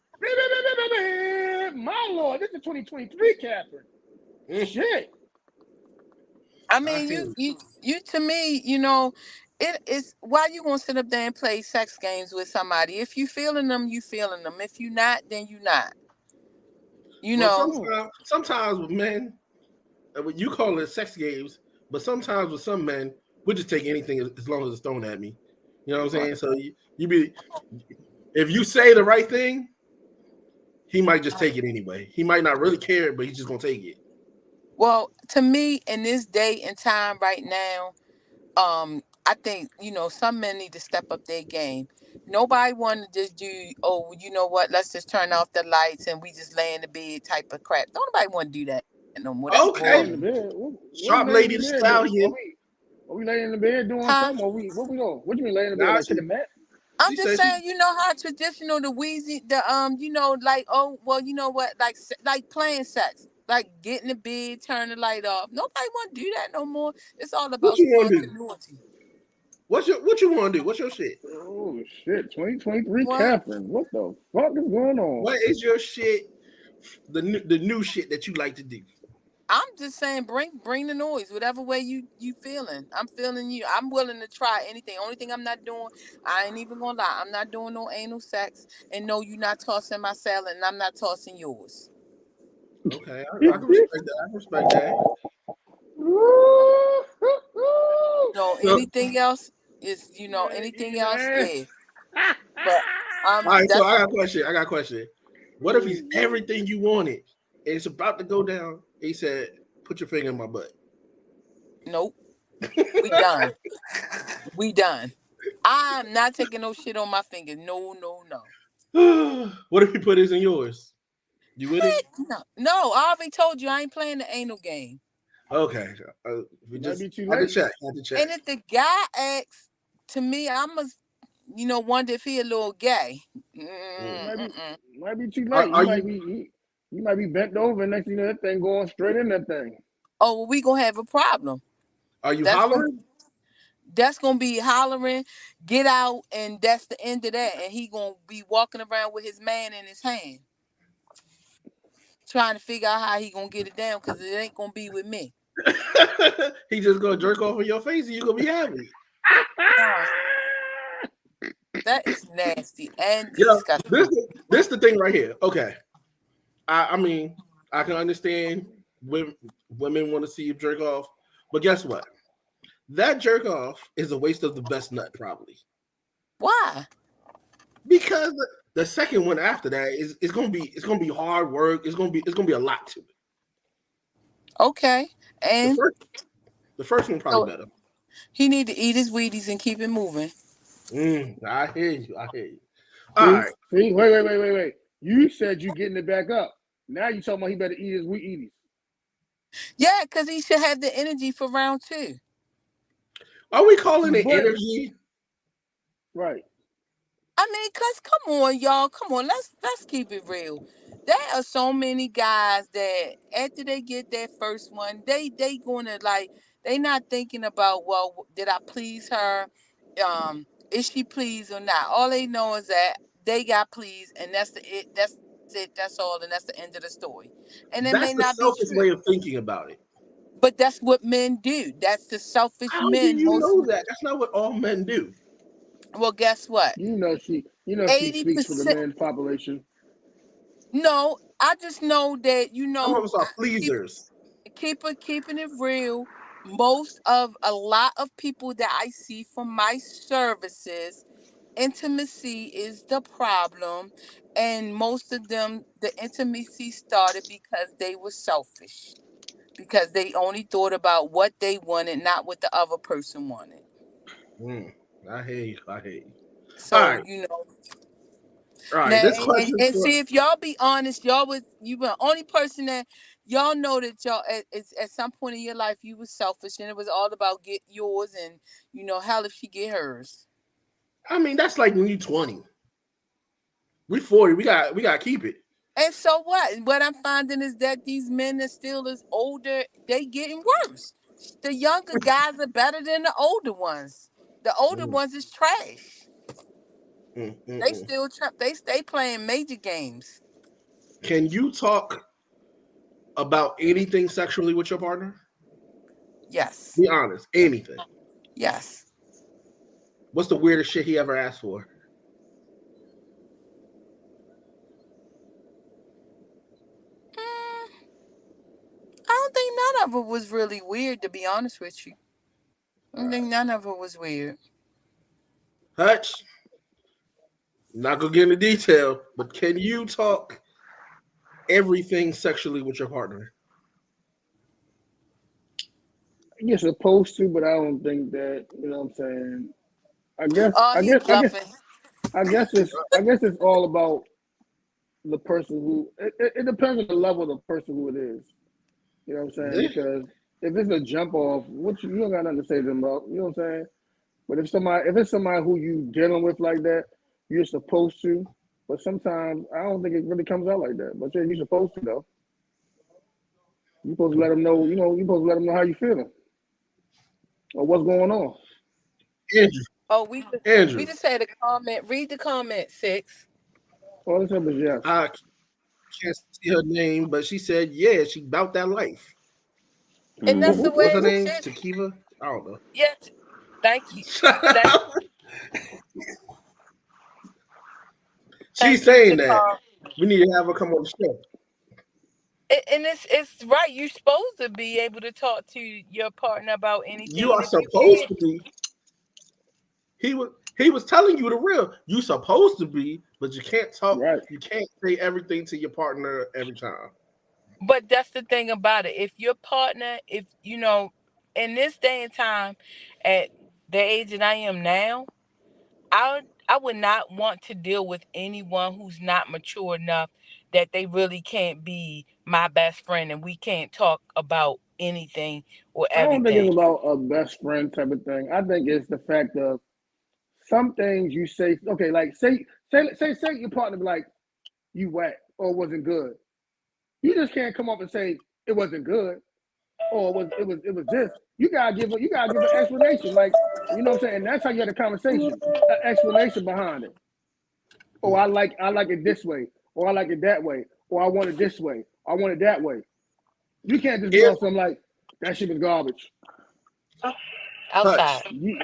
My lord, this is 2023, Catherine. Mm, Shit. I I mean, hear you you. you you to me, it is why you gonna sit up there and play sex games with somebody. If you feeling them, you feeling them. If you not, then you not. You Well, know. sometimes with men, what you call it sex games, but sometimes with some men, we'll just take anything as long as it's thrown at me. You know what I'm Right. saying? So you be if you say the right thing, he might just take it anyway. He might not really care, but he's just gonna take it. Well, to me, in this day and time right now, I think some men need to step up their game. Nobody want to just do, oh, you know what, let's just turn off the lights and we just lay in the bed type of crap. Don't nobody want to do that no more. That's Lay in Okay, the boring. bed. What sharp laying in lady the the bed mean? stallion. Are we laying in the bed doing Huh? something? Or what we doing? What you mean laying in the bed? Nah, Like take a nap? I'm she just said she. saying, you know how traditional the Wheezy, like, oh, well, you know what, like playing sex, like getting the bed, turn the light off. Nobody want to do that no more. It's all What about you want to do? spontaneity. What you want to do? What's your shit? Oh shit! 2023 What? Catherine. What the fuck is going on? What is your shit? The new shit that you like to do. I'm just saying, bring the noise, whatever way you feeling. I'm feeling you. I'm willing to try anything. Only thing I'm not doing, I ain't even gonna lie, I'm not doing no anal sex. And no, you not tossing my salad, and I'm not tossing yours. Okay, I can respect that. I can respect that. No, So, anything else is, anything else, yeah. But all right, so that's I got a question. I got a question. What if he's everything you wanted and it's about to go down? He said, "Put your finger in my butt." nope. We done. We done. I'm not taking no shit on my finger. No, no, no. What if he put his in yours? You with it? Heck no. No, I already told you I ain't playing the anal game. Okay. We It might just be too had to late. check. Had to check. And if the guy asks to me, I must, wonder if he a little gay. It Mm. might be too late. Are you? You might be bent over, and next thing you know, that thing going straight in that thing. Oh, well, we gonna have a problem. Are you That's gonna hollering? that's gonna be hollering, get out, and that's the end of that. And he gonna be walking around with his man in his hand, trying to figure out how he gonna get it down, because it ain't gonna be with me. He just gonna jerk off in your face and you gonna be happy. No, that is nasty and Yeah, disgusting. this the thing right here. Okay. I mean, I can understand women want to see you jerk off, but guess what? That jerk off is a waste of the best nut, probably. Why? Because the second one after that is it's gonna be hard work. It's gonna be a lot to it. Okay, The and first the first one probably so better. he need to eat his Wheaties and keep it moving. I hear you. I hear you. All right. See, wait. You said you getting it back up. Now you talking about he better eat his Wheaties. Yeah, because he should have the energy for round two. Are we calling it But energy? right. I mean, cause come on, y'all, come on, let's keep it real. There are so many guys that after they get that first one, they gonna like they not thinking about, well, did I please her? Is she pleased or not? All they know is that they got pleased, and that's it. That's it. That's all, and that's the end of the story. And it That's may the not be selfish way true, of thinking about it. but that's what men do. That's the selfish How do men. you Most know that? That's not what all men do. well, guess what? She Eighty speaks for the percent. men's population. No, I just know that Some of us are keep pleasers. keeping it real. Most of a lot of people that I see from my services, intimacy is the problem, and most of them, the intimacy started because they were selfish, because they only thought about what they wanted, not what the other person wanted. I hear you. I hear you. All So right. All right. now, This and, question and for see, if y'all be honest, you were the only person that y'all know that y'all at some point in your life you was selfish, and it was all about get yours, and hell if she get hers. I mean, that's like when you 20. We 40. We got to keep it. And so what? What I'm finding is that these men that still is older, they getting worse. The younger guys are better than the older ones. The older Mm, ones is trash. They mm. still they stay playing major games. Can you talk about anything sexually with your partner? Yes. Be honest. Anything. Yes. What's the weirdest shit he ever asked for? Mm, I don't think none of it was really weird, to be honest with you. I don't think none of it was weird. Hutch, not gonna get into detail, but can you talk everything sexually with your partner? You're supposed to, but I don't think that. You know what I'm saying? I guess. Oh, I he guess. I guess. bluffing. I guess it's. I guess it's all about the person who. It depends on the level of the person who it is. You know what I'm saying? Yeah. Because if it's a jump off, what you don't got nothing to say to them about. You know what I'm saying? But if it's somebody who you dealing with like that, you're supposed to. But sometimes I don't think it really comes out like that. But yeah, you're supposed to though. You're supposed to let them know. You're supposed to let them know how you feeling or what's going on. Andrew. Oh, Andrew. we just had a comment. Read the comment, Six. All this up is yes. I can't see her name, but she said, yeah, she about that life. And that's the way What's her name? it should. Takiva? I don't know. Yes. Thank you. Thank She's you, saying that. Takar. We need to have her come on the show. And it's right. You're supposed to be able to talk to your partner about anything. You And are if you supposed can't, to be. He was telling you the real. You supposed to be, but you can't talk. Right. You can't say everything to your partner every time. but that's the thing about it. If your partner, if you know, in this day and time, at the age that I am now, I would not want to deal with anyone who's not mature enough that they really can't be my best friend and we can't talk about anything or I don't think it's everything. about a best friend type of thing. I think it's the fact of some things you say. Okay, like say your partner be like you whack or wasn't good. You just can't come up and say it wasn't good or it was this. You gotta give an explanation. Like you know what I'm saying. And that's how you had a conversation, an explanation behind it. Oh, I like it this way, or I like it that way, or I want it this way, or I want it that way. You can't just be If on something like that shit is garbage. Outside. touch, You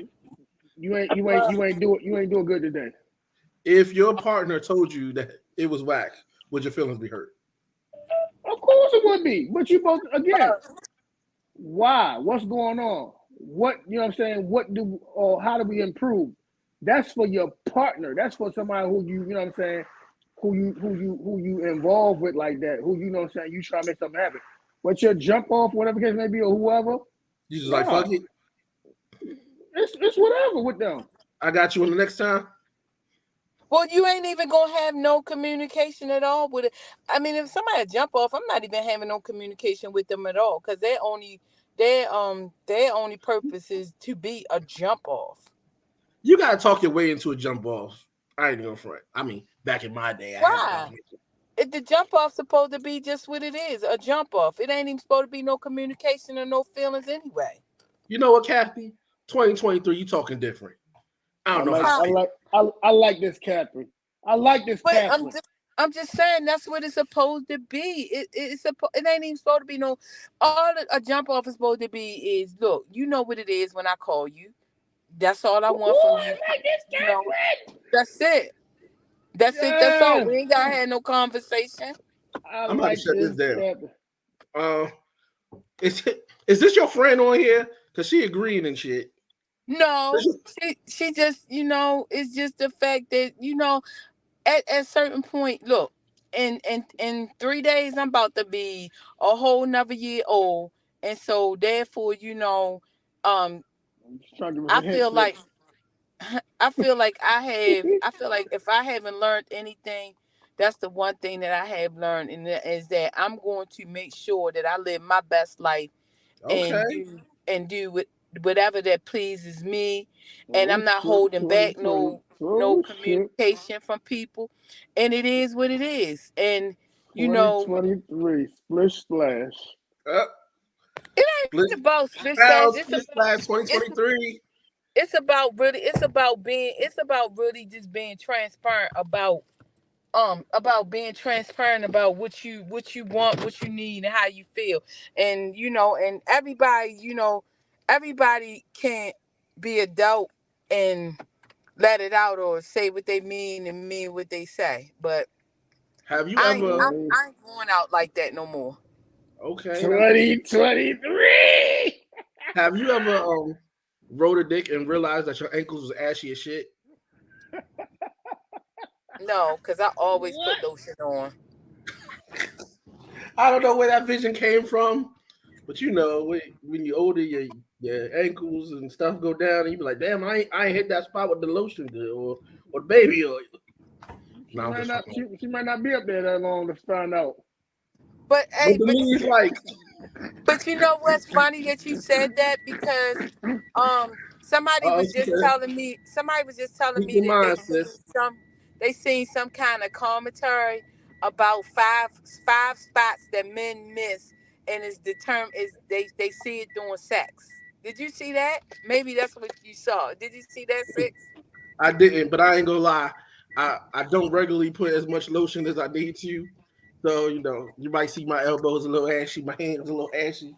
ain't do it good today. if your partner told you that it was whack, would your feelings be hurt? Of course it would be. But you both again, why? What's going on? What you know what I'm saying? What do or how do we improve? That's for your partner. That's for somebody who you know what I'm saying, who you involved with like that, who you know what I'm saying, you try to make something happen. But your jump off, whatever case may be, or whoever, You just like fuck it. It's whatever with them. I got you on the next time. Well, you ain't even gonna have no communication at all with it. I mean, if somebody jump off, I'm not even having no communication with them at all because their only purpose is to be a jump off. You gotta talk your way into a jump off. I ain't gonna front. I mean, back in my day, I had Why? to. If the jump off supposed to be just what it is, a jump off. It ain't even supposed to be no communication or no feelings anyway. You know what, Kathy? 2023, you talking different. I don't know how. I like this Catherine. I like this But Catherine. I'm just saying that's what it's supposed to be. It ain't even supposed to be no. All a jump off is supposed to be is look. You know what it is when I call you. That's all I want from you. You know, that's it. That's it. That's all. We ain't gotta have no conversation. I'm about to shut this down. Is this your friend on here? Cause she agreeing and shit. No, she just it's just the fact that at a certain point, look, in 3 days I'm about to be a whole nother year old, and so therefore um I feel like I feel like if I haven't learned anything, that's the one thing that I have learned, and that is that I'm going to make sure that I live my best life Okay. and do whatever that pleases me, and I'm not holding back no communication from people, and it is what it is, and 2023 splish splash. it ain't about splish splash. Splash 2023. It's about really just being transparent about being transparent about what you want, what you need, and how you feel. And and everybody can't be adult and let it out or say what they mean and mean what they say. But have you I ever ain't going out like that no more. Okay. 2023. Have you ever rode a dick and realized that your ankles was ashy as shit? No, because I always put lotion on. I don't know where that vision came from, but when you're older, your ankles and stuff go down, and you be like, "Damn, I ain't hit that spot with the lotion or baby oil." She might not be up there that long to find out. But hey, but But you know what's funny that you said that because somebody Uh-oh, was she just said, telling me keep your that mind, sis. they seen some kind of commentary about five spots that men miss, and is determined is they see it during sex. Did you see that? Maybe that's what you saw. Did you see that, Six? I didn't, but I ain't gonna lie. I don't regularly put as much lotion as I need to. So, you might see my elbows a little ashy, my hands a little ashy.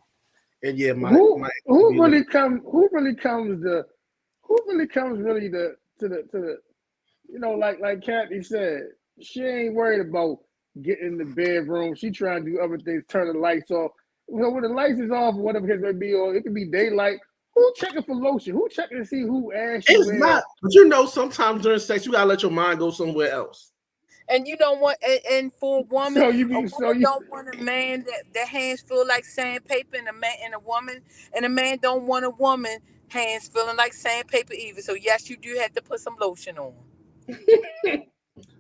And yeah, my Who really comes really to the like Kathy said, she ain't worried about getting in the bedroom. She trying to do other things, turn the lights off. When the lights is off, whatever it may be, or it could be daylight. Who checking for lotion? Who checking to see who ashy It's where? not, but sometimes during sex, you gotta let your mind go somewhere else. And you don't want, and for So a woman don't want a man that hands feel like sandpaper, and a man don't want a woman hands feeling like sandpaper either. So yes, you do have to put some lotion on.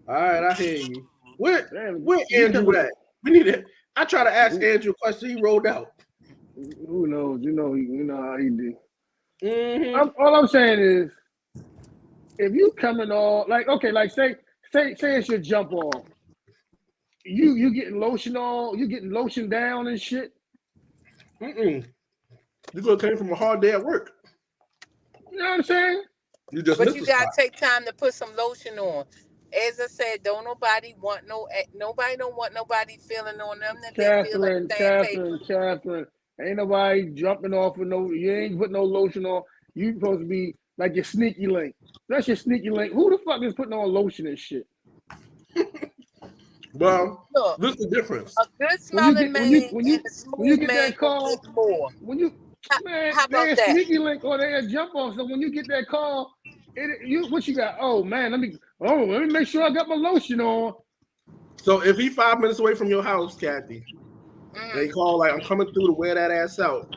All right, I hear you. Where Damn, Andrew at? We need it. I try to ask Andrew a question. He rolled out. Who knows? You know how he do. Mm-hmm. All I'm saying is, if you coming all like say it's your jump off. You getting lotion on, you getting lotion down and shit. You could have came from a hard day at work. You know what I'm saying? But you gotta take time to put some lotion on. As I said, nobody don't want nobody feeling on them that they feel like Catherine, ain't nobody jumping off with you ain't putting no lotion on. You supposed to be like your sneaky link. That's your sneaky link. Who the fuck is putting on lotion and shit? Well, look the difference. A good smelling man when you get that call, more. How about that? Sneaky link or they jump off. So when you get that call, what you got? Oh man, let me make sure I got my lotion on. So if he 5 minutes away from your house, Kathy, they call like I'm coming through to wear that ass out.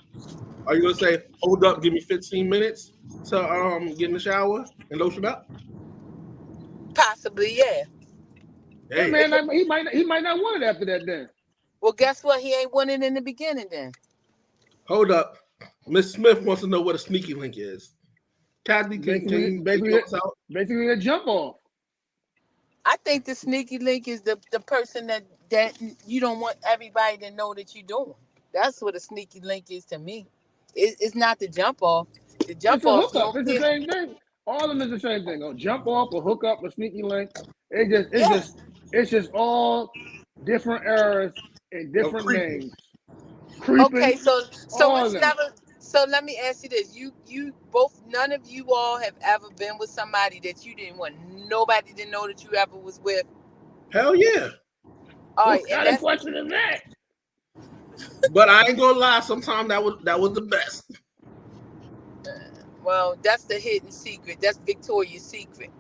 Are you gonna say, hold up, give me 15 minutes to get in the shower and lotion up? Possibly, yeah. Hey man, he might not want it after that then. Well, guess what? He ain't want it in the beginning then. Hold up. Miss Smith wants to know what a sneaky link is. Kathy, basically a jump off. I think the sneaky link is the person that you don't want everybody to know that you're doing. That's what a sneaky link is to me. It's not the jump off. The jump off. It's the same thing. All of them is the same thing. A jump off, a hook up, a sneaky link. It's just all different eras and different names. Creeping, okay, so it's never. So let me ask you this: you both, none of you all have ever been with somebody that you didn't want nobody to know that you ever was with? Hell yeah! All right, what kind of question is that? But I ain't gonna lie. Sometimes that was the best. Well, that's the hidden secret. That's Victoria's Secret.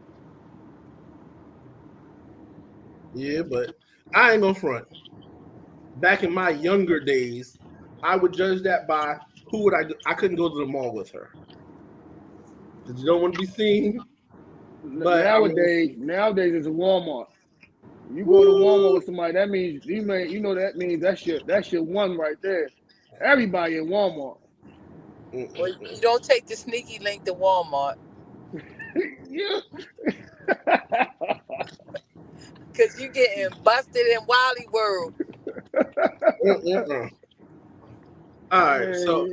Yeah, but I ain't gonna front. Back in my younger days, I would judge that by who would I couldn't go to the mall with her. Because you don't want to be seen. But nowadays it's a Walmart. You go to Walmart with somebody, that means that's your one right there. Everybody in Walmart. Well, you don't take the sneaky link to Walmart. Yeah. Because you getting busted in Wally World. All right, so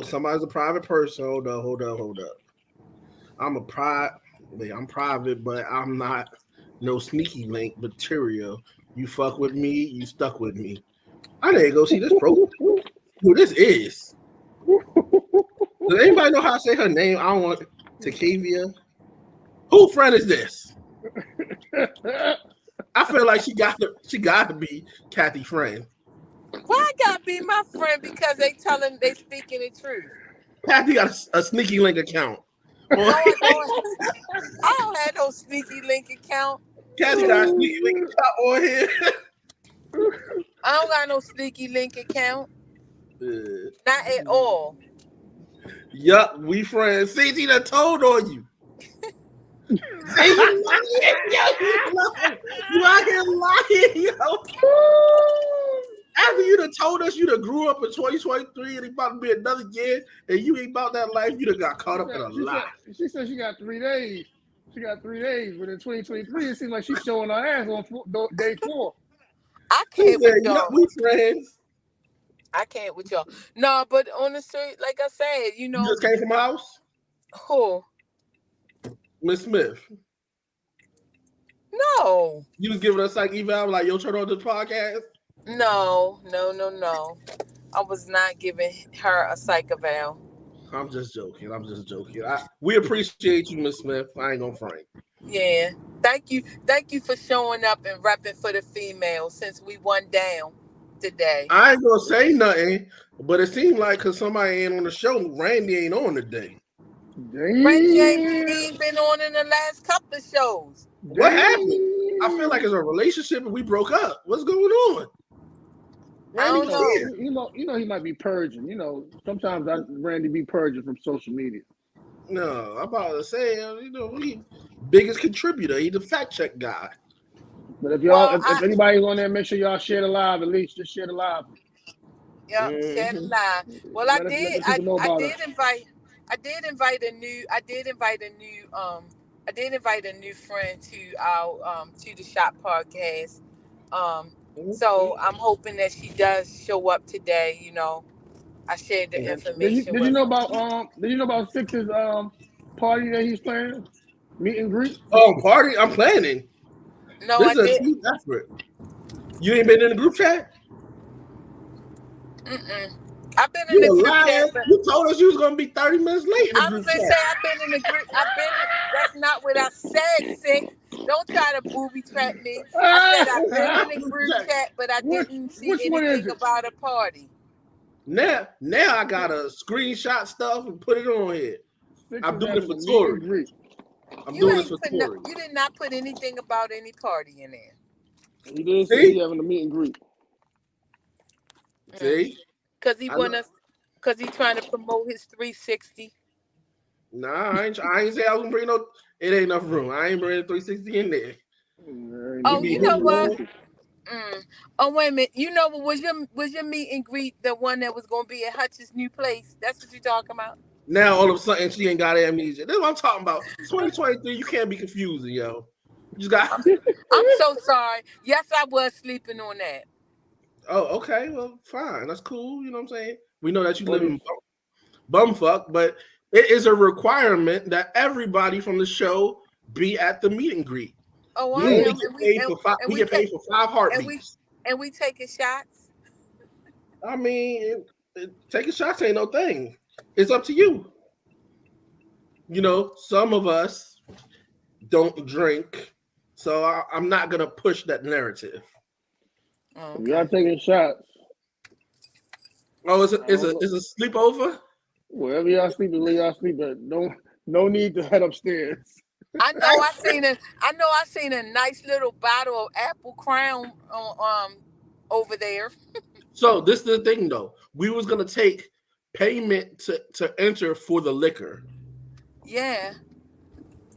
somebody's a private person. Hold up. I'm private, but I'm not no sneaky link material. You fuck with me, you stuck with me. I didn't go see this program. Who this is? Does anybody know how to say her name? I don't want Takavia. Who friend is this? I feel like she got to be Kathy friend. Why gotta be my friend? Because they speaking the truth. Kathy got a sneaky link account. I don't have no sneaky link account. Kathy got a sneaky link account on here. I don't got no sneaky link account. Not at all. Yup, we friends. CT done told on you. Hey, you out here lying, yo. After you done told us you done grew up in 2023 and it about to be another year and you ain't about that life, you done got caught up in a lie. She said she got 3 days. She got 3 days, but in 2023, it seems like she's showing her ass on day 4. I She can't said, with "Yup, y'all. we friends." I can't with y'all. No, but on the street, like I said, you You know, just came from my house? who? Miss Smith. No. You was giving us psych eval like, yo, turn on this podcast? No. I was not giving her a psych eval. I'm just joking. We appreciate you, Miss Smith. I ain't gonna front. Yeah. Thank you for showing up and repping for the females since we won down today. I ain't gonna say nothing, but it seemed like because somebody ain't on the show, Randy ain't on today. Randy ain't been on in the last couple of shows. What happened? I feel like it's a relationship and we broke up. What's going on? Randy, I don't know. You know he might be purging. You know, sometimes Randy be purging from social media. No, I'm about to say, you know, he biggest contributor. He the fact check guy. But if y'all, if anybody's on there, make sure y'all share the live. At least just share the live. Yeah, share the live. Well, I did invite a new friend to our to the shop podcast. So I'm hoping that she does show up today. You know, I shared the information. Did you know about Six's party that he's planning? Meet and greet. Oh, party! I'm planning. No, this is a team effort. You ain't been in the group chat? I've been in the group chat. You told us you was gonna be 30 minutes late in the group chat. I was gonna say I've been in the group. That's not what I said, Six. Don't try to booby trap me. I said I've been in the group chat, but I didn't see anything about a party. Now I gotta screenshot stuff and put it on here. I'm doing it for Tori. You did not put anything about any party in there. He did say he having a meet and greet. See? Because he's trying to promote his 360. Nah, I ain't say I was gonna bring no. It ain't enough room. I ain't bringing 360 in there. Oh, you know what? Oh, wait a minute. You know what was your meet and greet the one that was gonna be at Hutch's new place? That's what you're talking about. Now all of a sudden she ain't got amnesia. That's what I'm talking about. 2023, you can't be confusing, yo. You just got. I'm so sorry. Yes, I was sleeping on that. Oh, okay. Well, fine. That's cool. You know what I'm saying? We know that you live in bumfuck, but it is a requirement that everybody from the show be at the meet and greet. Oh, we get paid for 5 heartbeats. And we taking shots? I mean, taking shots ain't no thing. It's up to you. You know, some of us don't drink, so I'm not going to push that narrative. Okay. Y'all taking shots. Oh, it's a sleepover? Wherever y'all sleep is where y'all sleep at. No need to head upstairs. I know I seen a nice little bottle of Apple Crown over there. So this is the thing though. We was gonna take payment to enter for the liquor. Yeah.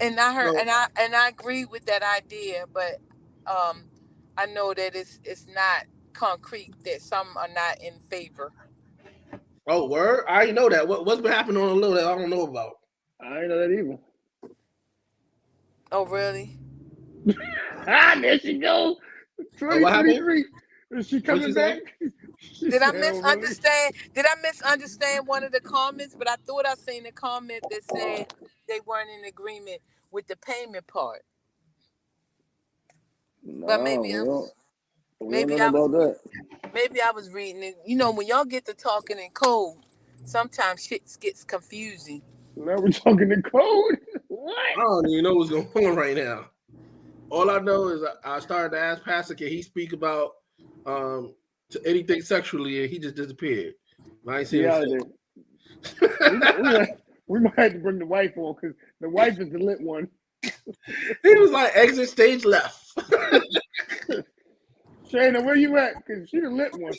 And I heard and I agree with that idea, but I know that it's not concrete, that some are not in favor. Oh, word? I didn't know that. What's been happening on the low that I don't know about? I didn't know that either. Oh, really? There she goes. 2023. Is she coming back? Did I misunderstand? Did I misunderstand one of the comments? But I thought I seen a comment that said they weren't in agreement with the payment part. No, but maybe I was reading it. You know, when y'all get to talking in code, sometimes shit gets confusing. Now we're talking in code? What? I don't even know what's going on right now. All I know is I started to ask Pastor, can he speak about to anything sexually, and he just disappeared. I ain't seen him. We might have to bring the wife on because the wife is the lit one. He was like exit stage left. Shayna, where you at? Because she the lit one.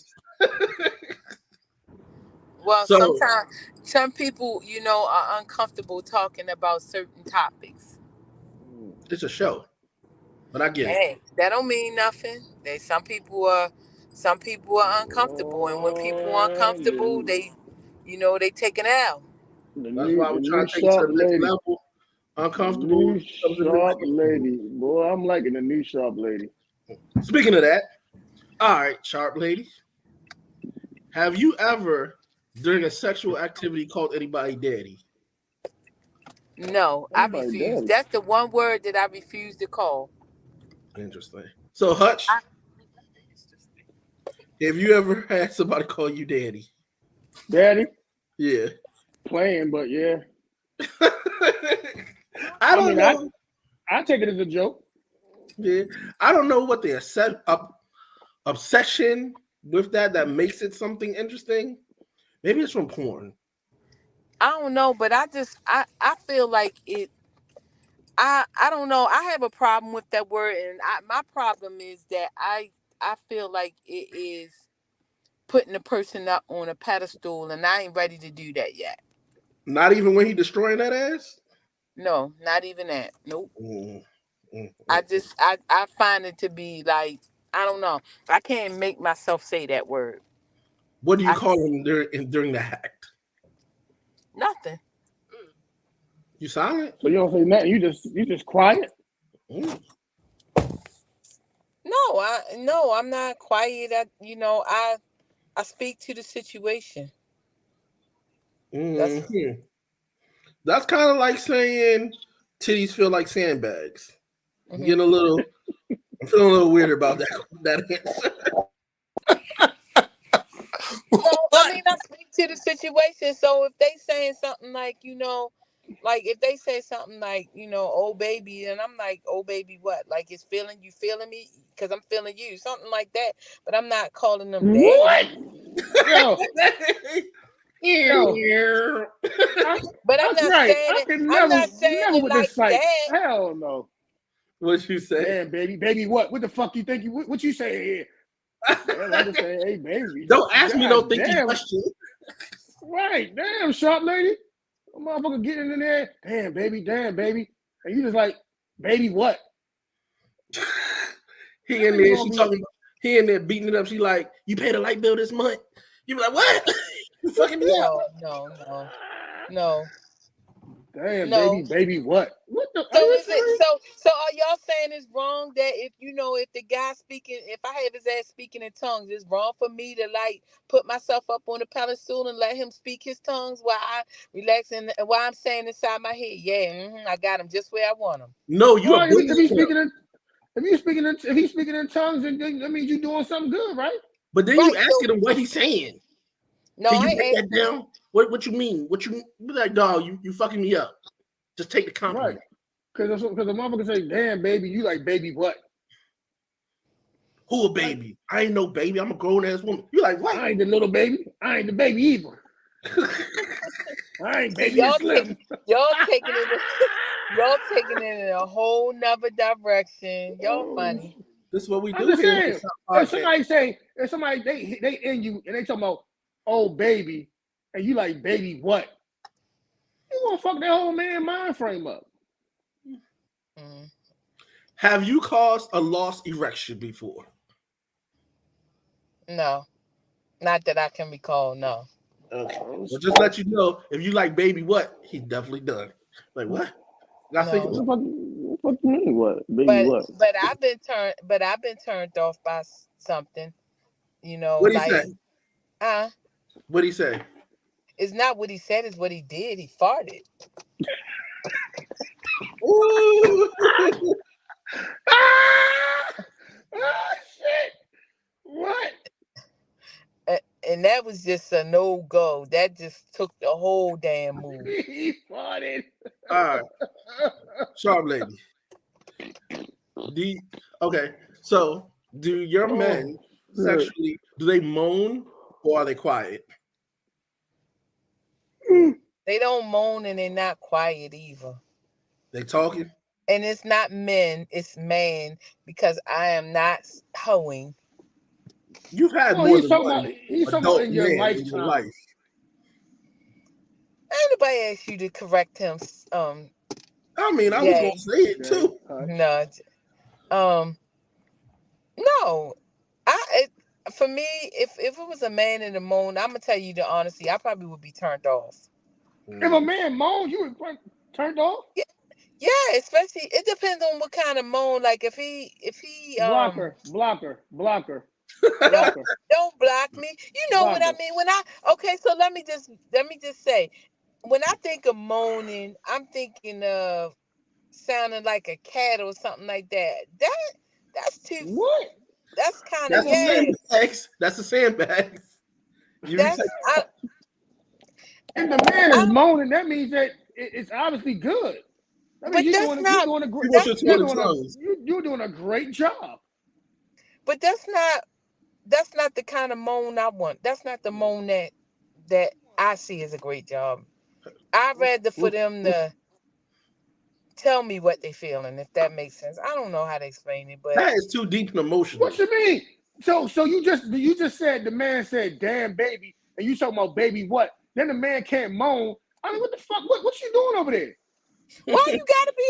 Well, sometimes some people, you know, are uncomfortable talking about certain topics. It's a show, but I get it. Hey, that don't mean nothing. Some people are Some people are uncomfortable, and when people are uncomfortable, they take an L. That's why The we're new trying to take it to sharp the next lady. level. The Uncomfortable new becomes the new sharp comfortable. lady. Boy, I'm liking the new sharp lady. Speaking of that, all right, sharp lady. Have you ever, during a sexual activity, called anybody daddy? No, I Everybody refuse. daddy. That's the one word that I refuse to call. Interesting. So, Hutch, have you ever had somebody call you daddy? Daddy? Yeah. Playing, but yeah. I don't mean, know. I take it as a joke. Yeah. I don't know what the obsession with that makes it something interesting. Maybe it's from porn. I don't know, but I feel like it. I don't know. I have a problem with that word, and my problem is that I feel like it is putting a person up on a pedestal, and I ain't ready to do that yet. Not even when he destroying that ass? No, not even that. Nope. Mm, I find it to be like, I don't know. I can't make myself say that word. What do you I call him during the act? Nothing. You silent? So you don't say nothing. You just quiet. Mm. No, I'm not quiet. I speak to the situation. That's Mm-hmm. That's kind of like saying titties feel like sandbags. I'm mhm. getting a little. I'm feeling a little weird about that answer. No, I What? mean, I speak to the situation. So if they saying something like, like if they say something like, oh baby, and I'm like, oh baby, what? Like it's you feeling me? Because I'm feeling you, something like that. But I'm not calling them What? daddy. Yo, yo. But I'm That's not right. saying I it. can I'm not saying never it with like this site. that. Hell no. What'd you say? Damn, baby, what? What the fuck you think what you say here? Damn, I'm just saying, hey, baby. Don't ask me no God thinking damn. question. Right. Damn, sharp lady. A motherfucker getting in there. Damn, baby. And you just like, baby, what? He in there, she talking about, he in there beating it up. She like, you paid a light bill this month? You be like, what? You fucking me up. No. Damn, No. baby, what? What the? Are So you is it serious? so are y'all saying it's wrong that if the guy speaking, if I have his ass speaking in tongues, it's wrong for me to like put myself up on the pedestal and let him speak his tongues while I relax and while I'm saying inside my head, yeah, I got him just where I want him. No, you are Well, bullying him. if he's speaking in tongues, then that means you're doing something good, right? But then you Right. asking him what he's saying. No, Can you I break ain't that down? What you mean? What you be like, dog? You fucking me up. Just take the Right. compliment. Because the motherfucker say, damn, baby, you like baby what? Who a baby? I ain't no baby. I'm a grown ass woman. You like what? I ain't the little baby. I ain't the baby either. I ain't see baby and slim. y'all taking it in a whole nother direction. Y'all funny. This is what we I'm do just here on the saying. South Podcast. If somebody they in you and they talking about, oh baby, and you like baby what? You gonna fuck that whole man mind frame up. Mm. Have you caused a lost erection before? No, not that I can recall. No. Okay. Oh, Well, just let you know, if you like baby what, he definitely done. Like what? I think No. about what the fuck you mean what? Baby But what? I've been turned off by something. what he Like say? uh, What he say? it's not what he said, it's what he did. He farted. Ooh. Shit. What? And that was just a no go. That just took the whole damn move. He farted. All right, sharp lady. Okay, so do your men sexually, do they moan or are they quiet? They don't moan and they're not quiet either. They talking? And it's not men, it's man, because I am not hoeing. You've had Well, more than one he's talking about adult in your man in your lifetime. life. Anybody ask you to correct him? I mean, I was Jay. gonna say it too. No. No. For for me, if it was a man in the moon, I'm gonna tell you the honesty, I probably would be turned off. If a man moan, you would turned off. Yeah, especially it depends on what kind of moan. Like if he Blocker. don't don't block me. You know what I Blocker. mean? Okay, so let me just say, when I think of moaning, I'm thinking of sounding like a cat or something like that. That's too. What? That's kind of That's the yeah. sandbags. That's the sandbags. You That's retype- If the man is moaning, that means that it's obviously good. I mean, But that's not. You want your two tongues. you're doing a great job. But that's not the kind of moan I want. That's not the moan that I see as a great job. I'd rather for them to tell me what they feeling, if that makes sense. I don't know how to explain it, but That is too deep and emotional. What you mean? So you just said the man said, "Damn, baby," and you talking about baby what? Then the man can't moan. I mean, what the fuck? What you doing over there? why you gotta be?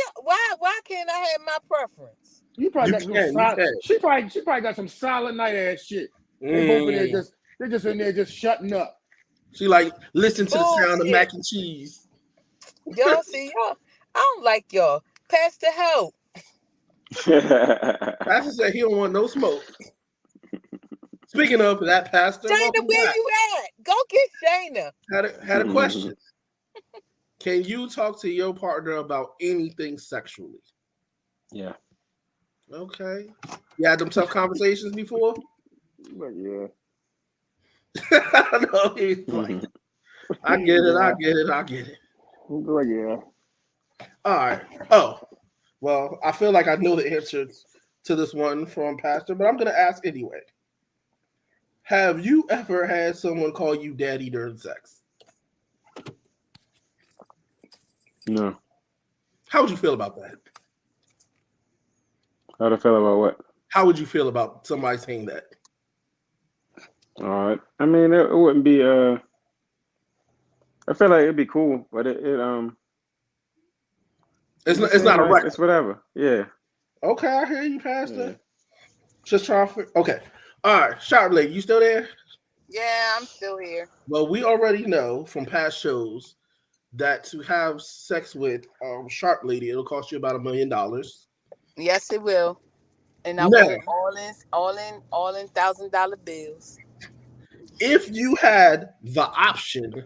Why can't I have my preference? You probably You got some can, solid. you can. She probably got some solid night ass shit. They both in there they're just in there just shutting up. She like listen to the sound of Bullshit. mac and cheese. Y'all see y'all. I don't like y'all. Pastor help. Pastor said he don't want no smoke. Speaking of that, Pastor, Shayna, welcome where back. you at? Go get Shayna. Had a question. Can you talk to your partner about anything sexually? Yeah. Okay. You had them tough conversations before? But yeah. No, he's like, I get it. But yeah. All right. Oh, well, I feel like I know the answer to this one from Pastor, but I'm going to ask anyway. Have you ever had someone call you daddy during sex? No. How would you feel about that? How'd I feel about what? How would you feel about somebody saying that? All right. I mean, it wouldn't be. I feel like it'd be cool, but it's not a record. It's whatever. Yeah. Okay, I hear you, Pastor. Yeah. Just trying to. Okay. All right, Sharp Lady, you still there? Yeah, I'm still here. Well, we already know from past shows that to have sex with Sharp Lady, it'll cost you about $1 million. Yes, it will. And I Now, want all in $1,000 bills. if you had the option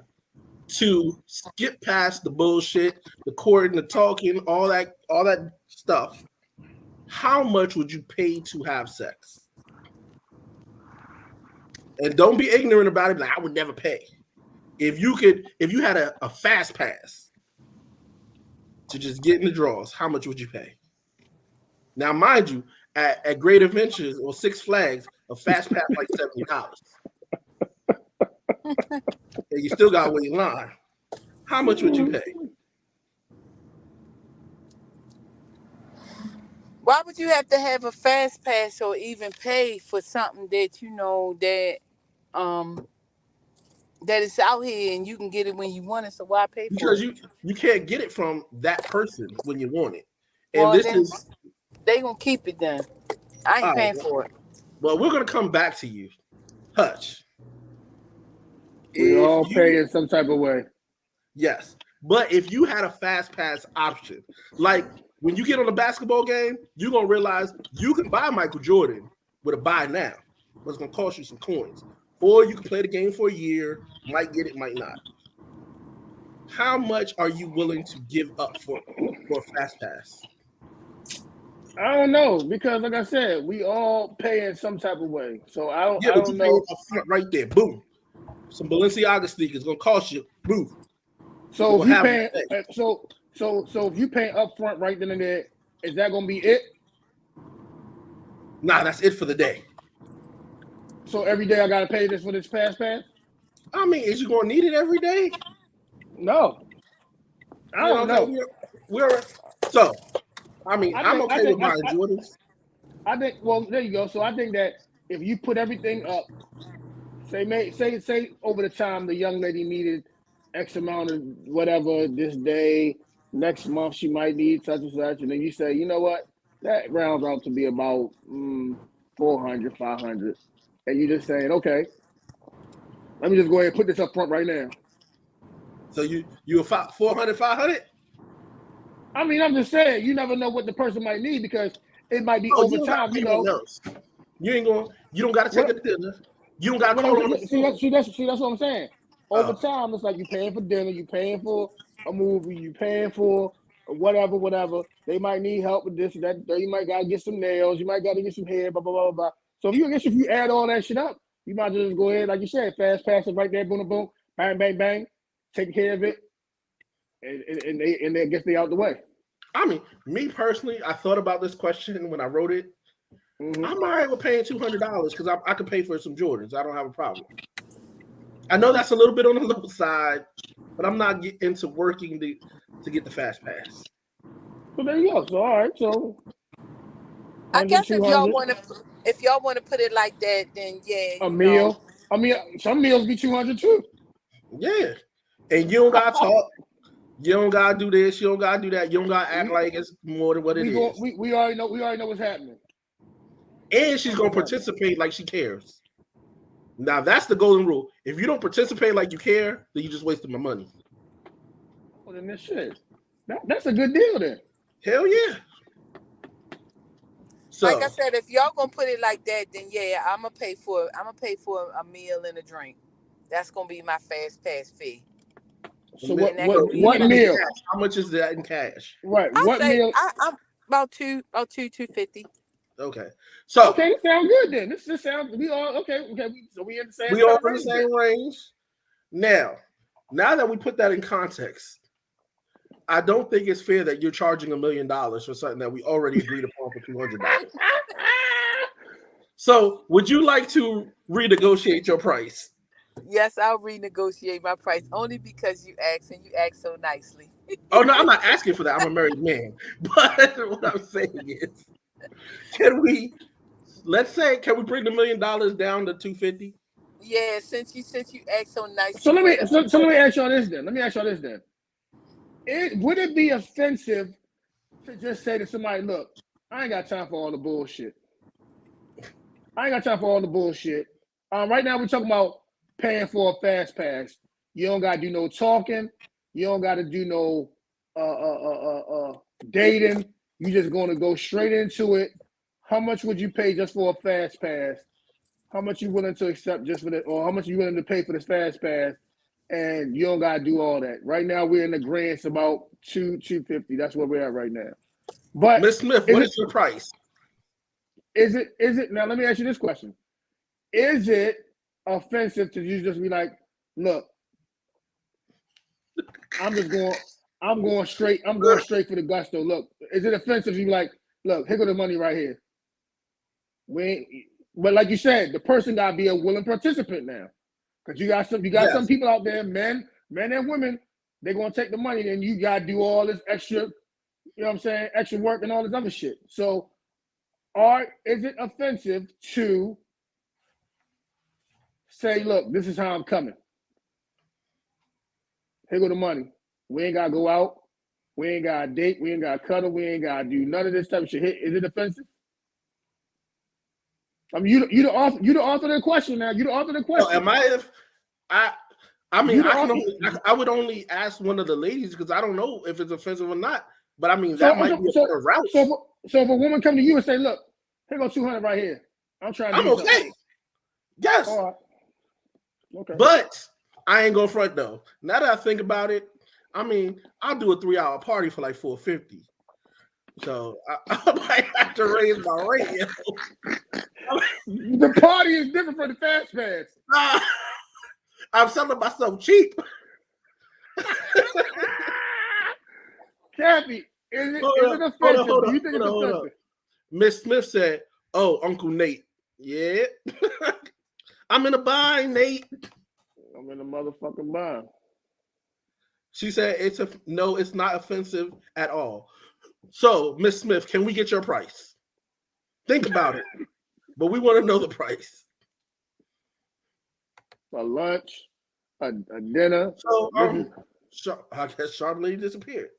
to skip past the bullshit, the courting, the talking, all that stuff, how much would you pay to have sex? And don't be ignorant about it. Like, I would never pay. If you had a fast pass to just get in the draws, how much would you pay? Now, mind you, at Great Adventures or Six Flags, a fast pass like $70. And you still got to wait in line. How much would you pay? Why would you have to have a fast pass or even pay for something that you know that it's out here and you can get it when you want it? So why pay for Because it? you can't get it from that person when you want it. And Well, this then is they gonna keep it then. I ain't paying for it. well, we're gonna come back to you. Hutch. We all pay in some type of way. Yes. But if you had a fast pass option, like when you get on a basketball game, you're gonna realize you can buy Michael Jordan with a buy now, but it's gonna cost you some coins. Or you can play the game for a year, might get it, might not. How much are you willing to give up for a fast pass? I don't know, because like I said, we all pay in some type of way. So I Yeah, but don't you pay know. it up front right there. Boom. Some Balenciaga sneakers gonna cost you. Boom. So if you paying, so if you paying up front right then and there, is that gonna be it? Nah, that's it for the day. So every day I gotta pay this for this fast pass? I mean, is you gonna need it every day? No. I don't know. So I mean, I'm okay with buying Jordans. I think. Well, there you go. So I think that if you put everything up, say over the time the young lady needed X amount of whatever this day, next month she might need such and such, and then you say, you know what, that rounds out to be about 400, 500. and you just saying, okay, let me just go ahead and put this up front right now. So you 400, 500? I mean, I'm just saying, you never know what the person might need because it might be Oh, over time. You know, else. You ain't going. You don't got to take a dinner. You don't got to call on the phone. See, that's what I'm saying. Over Oh. time, it's like you paying for dinner, you paying for a movie, you paying for whatever. They might need help with this, that. You might gotta get some nails, you might gotta get some hair, blah blah blah blah. So if you add all that shit up, you might just go ahead, like you said, fast pass it right there, boom, boom, bang, bang, bang, take care of it, and they guess they out the way. I mean, me personally, I thought about this question when I wrote it. Mm-hmm. I'm all right with paying $200 because I could pay for some Jordans. I don't have a problem. I know that's a little bit on the low side, but I'm not into working to get the fast pass. So there you go. So all right, so I guess if y'all 200. want to put it like that, then yeah, A meal. I mean, some meals be 200 too. Yeah, and you don't gotta talk. You don't gotta do this. You don't gotta do that. You don't gotta act like it's more than what it is. We already know. We already know what's happening. And she's gonna participate like she cares. Now that's the golden rule. If you don't participate like you care, then you just wasted my money. Well, then this shit. That's a good deal then. Hell yeah. So, like I said, if y'all gonna put it like that, then yeah, I'm gonna pay for a meal and a drink. That's gonna be my fast pass fee. So what meal? How much is that in cash? Right. What meal? I'm about $250. Okay. So okay, this sounds good then. This sounds we all okay. So we in the same. We all in the same range. Now that we put that in context, I don't think it's fair that you're charging $1 million for something that we already agreed upon for $200. So, would you like to renegotiate your price? Yes, I'll renegotiate my price only because you asked and you asked so nicely. Oh no, I'm not asking for that. I'm a married man. But what I'm saying is, can we bring the $1 million down to $250? Yeah, since you asked so nicely. So let me ask y'all this then. Would it be offensive to just say to somebody, look, I ain't got time for all the bullshit. Right now we're talking about paying for a fast pass. You don't gotta do no talking. You don't gotta do no dating. You just gonna go straight into it. How much would you pay just for a fast pass? How much you willing to accept just for that, or how much you willing to pay for this fast pass? And you don't gotta do all that. Right now we're in the grants about $250. That's where we're at right now. But Ms. Smith, what is your price? Is it now? Let me ask you this question: is it offensive to you just be like, look, I'm going straight for the gusto. Look, is it offensive to you like, look, here go the money right here? But like you said, the person gotta be a willing participant now, because you got some people out there, men and women, they're gonna take the money, and you gotta do all this extra, you know what I'm saying, extra work and all this other shit. So, is it offensive to say, look, this is how I'm coming. Here go the money. We ain't gotta go out. We ain't gotta date. We ain't gotta cuddle. We ain't gotta do none of this type of shit. Is it offensive? I mean, you the author of the question now. You the author of the question. No, I would only ask one of the ladies because I don't know if it's offensive or not. But I mean, that might be a better route. So if a woman come to you and say, look, here go 200 right here. I'm trying to do okay. Something. Yes. All right. Okay. But I ain't gonna front though. Now that I think about it, I mean, I'll do a 3-hour party for like $450. So I might have to raise my rate. The party is different from the fast pass. I'm selling myself cheap. Kathy, is it offensive? Do you think it's offensive? Miss Smith said, "Oh, Uncle Nate, yeah, I'm in a bind, Nate. I'm in a motherfucking bind." She said, "It's not offensive at all." So, Miss Smith, can we get your price? Think about it, but we want to know the price. A lunch, a dinner. So, I guess Charlotte disappeared.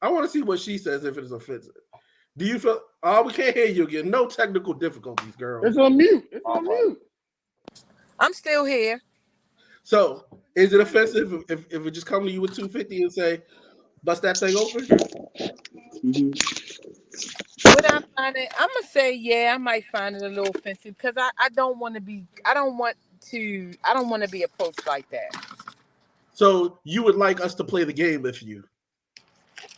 I want to see what she says if it is offensive. Do you feel? Oh, we can't hear you again. No technical difficulties, girl. It's on mute. It's on mute. I'm still here. So, is it offensive if it just come to you with 250 and say, bust that thing open? Mhm. Would I find it? I'm gonna say yeah. I might find it a little offensive because I don't want to be. I don't want to. I don't want to be approached like that. So, you would like us to play the game with you.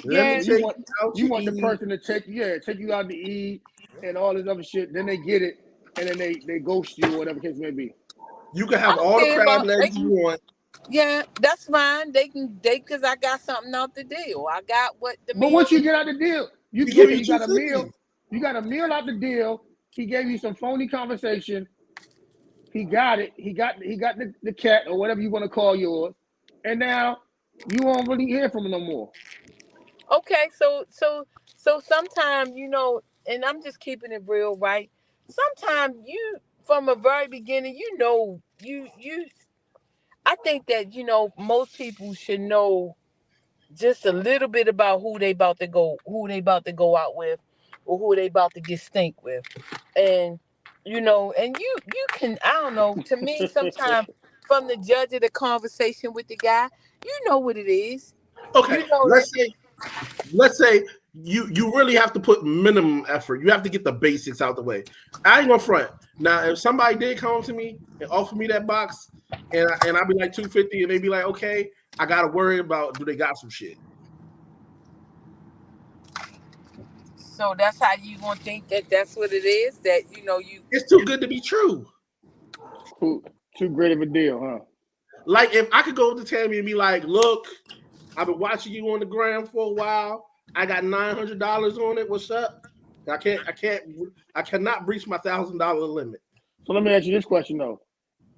Let me Yeah. So you take want you out you to want the eat. person to take you out to eat and all this other shit. Then they get it, and then they ghost you or whatever case may be. You can I have don't all the care crab about. They legs you can. want. Yeah, that's fine. They because I got something out the deal. I got what the But meal once you is. get out the deal, you We give okay? you You got a 250. meal. You got a meal out the deal. He gave you some phony conversation. He got it. He got the cat or whatever you want to call yours, and now you won't really hear from him no more. Okay, so sometimes and I'm just keeping it real, right? Sometimes you from a very beginning, you I think that most people should know just a little bit about who they about to go out with, or who they about to get stink with, and and you can I don't know. To me, sometimes from the judge of the conversation with the guy, you know what it is. Okay, You know that. let's say you really have to put minimum effort. You have to get the basics out the way. I ain't gonna front. Now, if somebody did come to me and offer me that box, and I'd be like 250, and they'd be like, okay, I gotta worry about do they got some shit. So that's how you gonna think that that's what it is. That you. It's too good to be true. Too, too great of a deal, huh? Like if I could go to Tammy and be like, look, I've been watching you on the gram for a while. I got $900 on it. What's up? I cannot breach my $1,000 limit. So let me ask you this question though: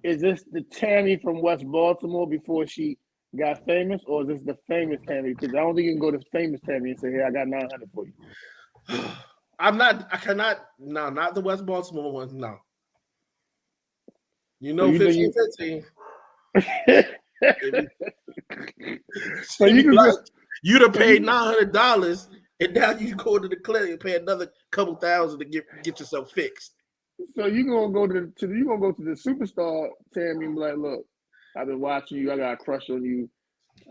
is this the Tammy from West Baltimore before she got famous, or is this the famous Tammy? Because I don't think you can go to famous Tammy and say, "Hey, I got 900 for you." I cannot, no, not the West Baltimore ones, no. You So know, you think 15, you? 15. So She you be could like, go. you'd have So paid you. $900, and now you go to the clinic and pay another couple thousand to get yourself fixed. So you gonna go you gonna go to the superstar Tammy and be like, "Look, I've been watching you. I got a crush on you.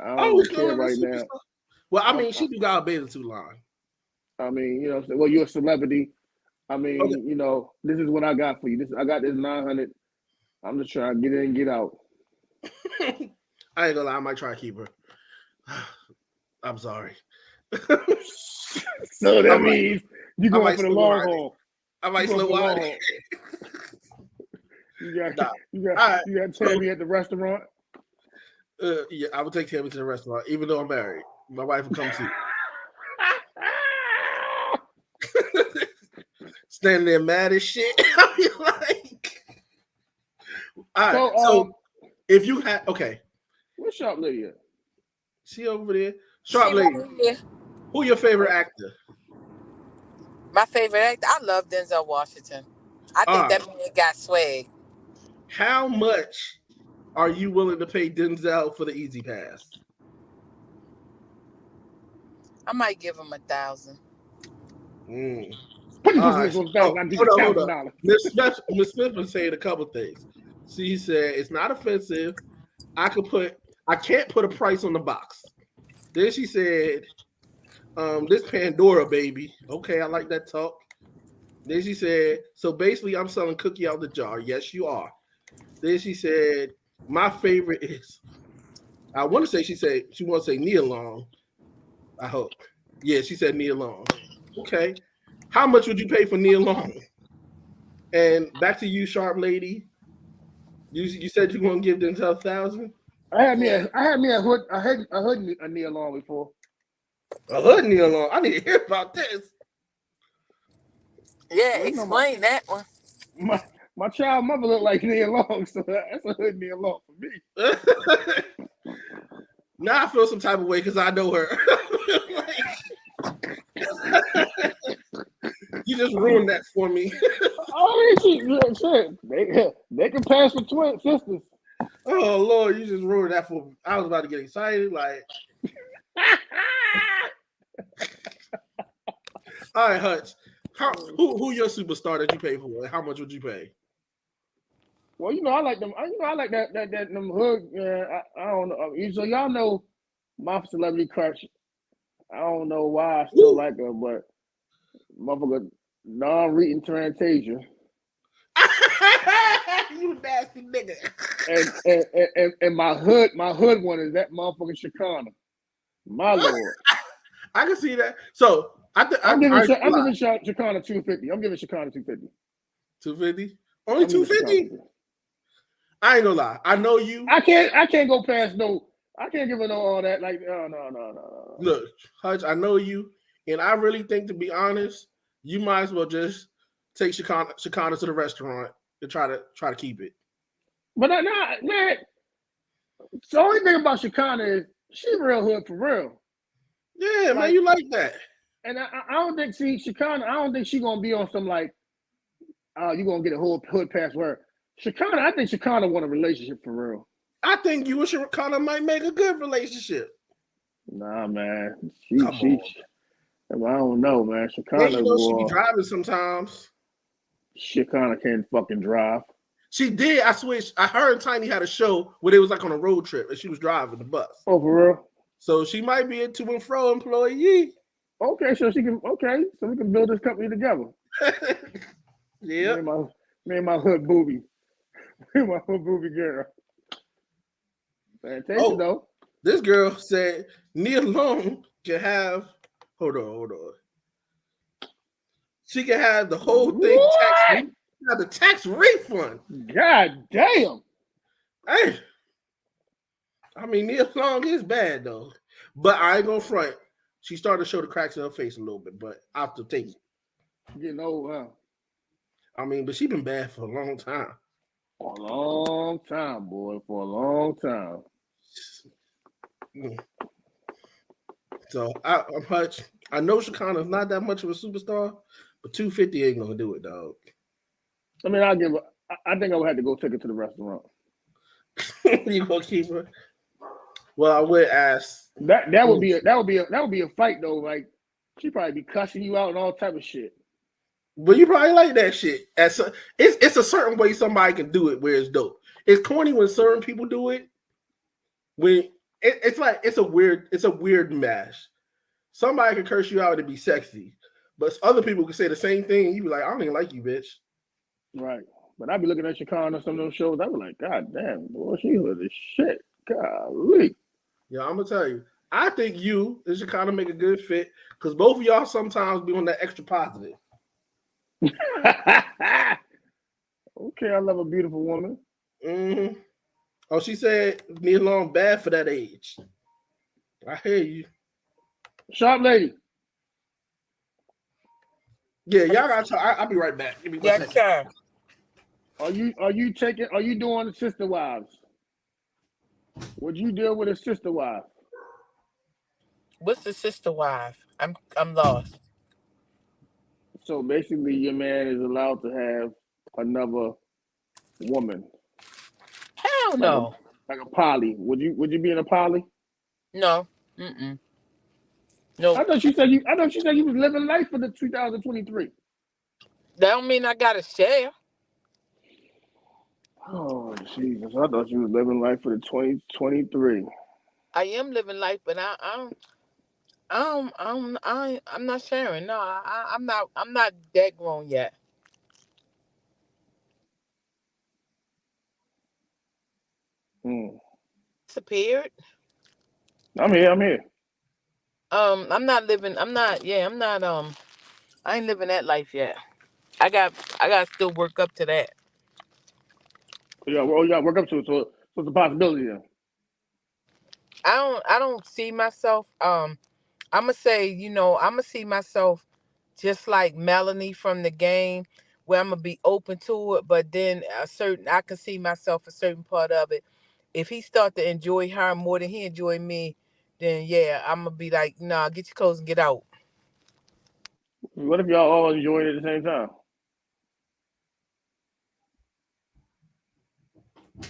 I don't Oh, we really call care her the right now. superstar. Well, I I'm, mean, she do got a beta too long. I mean, well, you're a celebrity. I Okay. mean, this is what I got for you. I got this 900. I'm just trying to get in and get out. I ain't gonna lie, I might try to keep her. I'm sorry. So I that might, means you're I going might for the slip long wide. haul. I You're might going slip for the long wide. haul. You got Nah. you got All right. you got So, Tammy at the restaurant. yeah, I would take Tammy to the restaurant, even though I'm married. My wife would come too. Standing there mad as shit. I be like, all right. So So if you had, okay, where's Sharp Lady at? she over there, sharp She lady. right here. Who your favorite actor? My favorite actor. I love Denzel Washington. I All think right. that man got swag. How much are you willing to pay Denzel for the Easy Pass? I might give him 1,000. Mm. Put All this right. on Oh, thousand. I give you hold up. $1,000. Miss Smith was saying a couple things. She said it's not offensive. I can't put a price on the box. Then she said, this Pandora baby. Okay, I like that talk. Then she said, so basically I'm selling cookie out the jar. Yes, you are. Then she said, my favorite is, I want to say she wants to say Nia Long. I hope. Yeah, she said Nia Long. Okay. How much would you pay for Nia Long? And back to you, sharp lady. You said you want to give Denzel 1,000? Yeah. I had me a hood a Neil Long before. A hood Nia Long. I need to hear about this. Yeah, Well, explain that one. my child mother looked like Neil Long, so that's a hood Neil Long for me. Now I feel some type of way because I know her. You just ruined that for me. Oh, shit. They can pass for twin sisters. Oh Lord, you just ruined that for me. I was about to get excited. Like, all right, Hutch. Who your superstar that you pay for? How much would you pay? Well, I like them. I like that them hood. I don't know. So y'all know my celebrity crush. I don't know why I still Woo! like her, but motherfucker, non-reading Tarantasia. You nasty nigga. And my hood one is that motherfucking Chicana. My lord. I can see that. So I'm giving I Chicana 250. I'm giving Chicana 250. 250. Only I'm giving Chicana 250. 250. I ain't gonna lie. I know you. I can't go past no. I can't give her no all that. Like no. Look, Hutch, I know you, and I really think, to be honest, you might as well just take Chicana to the restaurant and try to keep it. But man, the only thing about Chicana is she real hood for real. Yeah, man, Like, you like that. and I don't think Chicana. I don't think she gonna be on some like, you gonna get a whole hood pass where Chicana. I think Chicana want a relationship for real. I think you and Chicana might make a good relationship. Nah, man. Come on. I don't know, man. And you Chicana, know she be driving sometimes. Chicana can't fucking drive. She did. I switched. Her and Tiny had a show where they was like on a road trip and she was driving the bus. Oh, for real? So she might be a to and fro employee. Okay, so we can build this company together. Yeah. Me and my hood booby. Me and my hood booby girl. Fantastic though. This girl said Nia Long can have. Hold on. She can have the whole thing have the tax refund. God damn. Hey, I mean Nia Long is bad though, but I ain't gonna front. She started to show the cracks in her face a little bit, but I have to take it. Getting old, huh? I mean, but she been bad for a long time. For a long time, boy. For a long time. So I'm Hutch. I know Chicana's not that much of a superstar, but 250 ain't gonna do it, dog. I mean, I think I would have to go take her to the restaurant. You gonna keep her? Well, I would ask. That would be a fight though. Like she'd probably be cussing you out and all type of shit. But you probably like that shit. It's a certain way somebody can do it where it's dope. It's corny when certain people do it. When it's a weird mash. Somebody can curse you out and be sexy, but other people can say the same thing. You be like, I don't even like you, bitch. Right. But I'd be looking at Chicana on some of those shows. I'd be like, God damn, boy, she hood as shit. Golly. Yeah, I'm gonna tell you. I think you and Chicana make a good fit because both of y'all sometimes be on that extra positive. Okay, I love a beautiful woman. Mm-hmm. Oh, she said Nia Long bad for that age. I hear you. Sharp lady. Yeah, y'all gotta talk. I'll be right back. Give me 1 second. Sir. Are you doing the sister wives? Would you deal with a sister wife? What's the sister wife? I'm lost. So basically your man is allowed to have another woman. Hell no. Like a poly. Would you be in a poly? No. No. I thought you said you was living life for the 2023. That don't mean I gotta share. Oh Jesus! I thought you was living life for the 2023. I am living life, but I'm not sharing. No, I'm not that grown yet. Disappeared. I'm here. I'm not living. I'm not. Yeah, I'm not. I ain't living that life yet. I got to still work up to that. Yeah, work up to it. So it's a possibility then. I don't see myself. I'm gonna say, I'm gonna see myself just like Melanie from the game, where I'm gonna be open to it. But then I can see myself a certain part of it. If he start to enjoy her more than he enjoy me, then yeah, I'm gonna be like, nah, get your clothes and get out. What if y'all all enjoy it at the same time?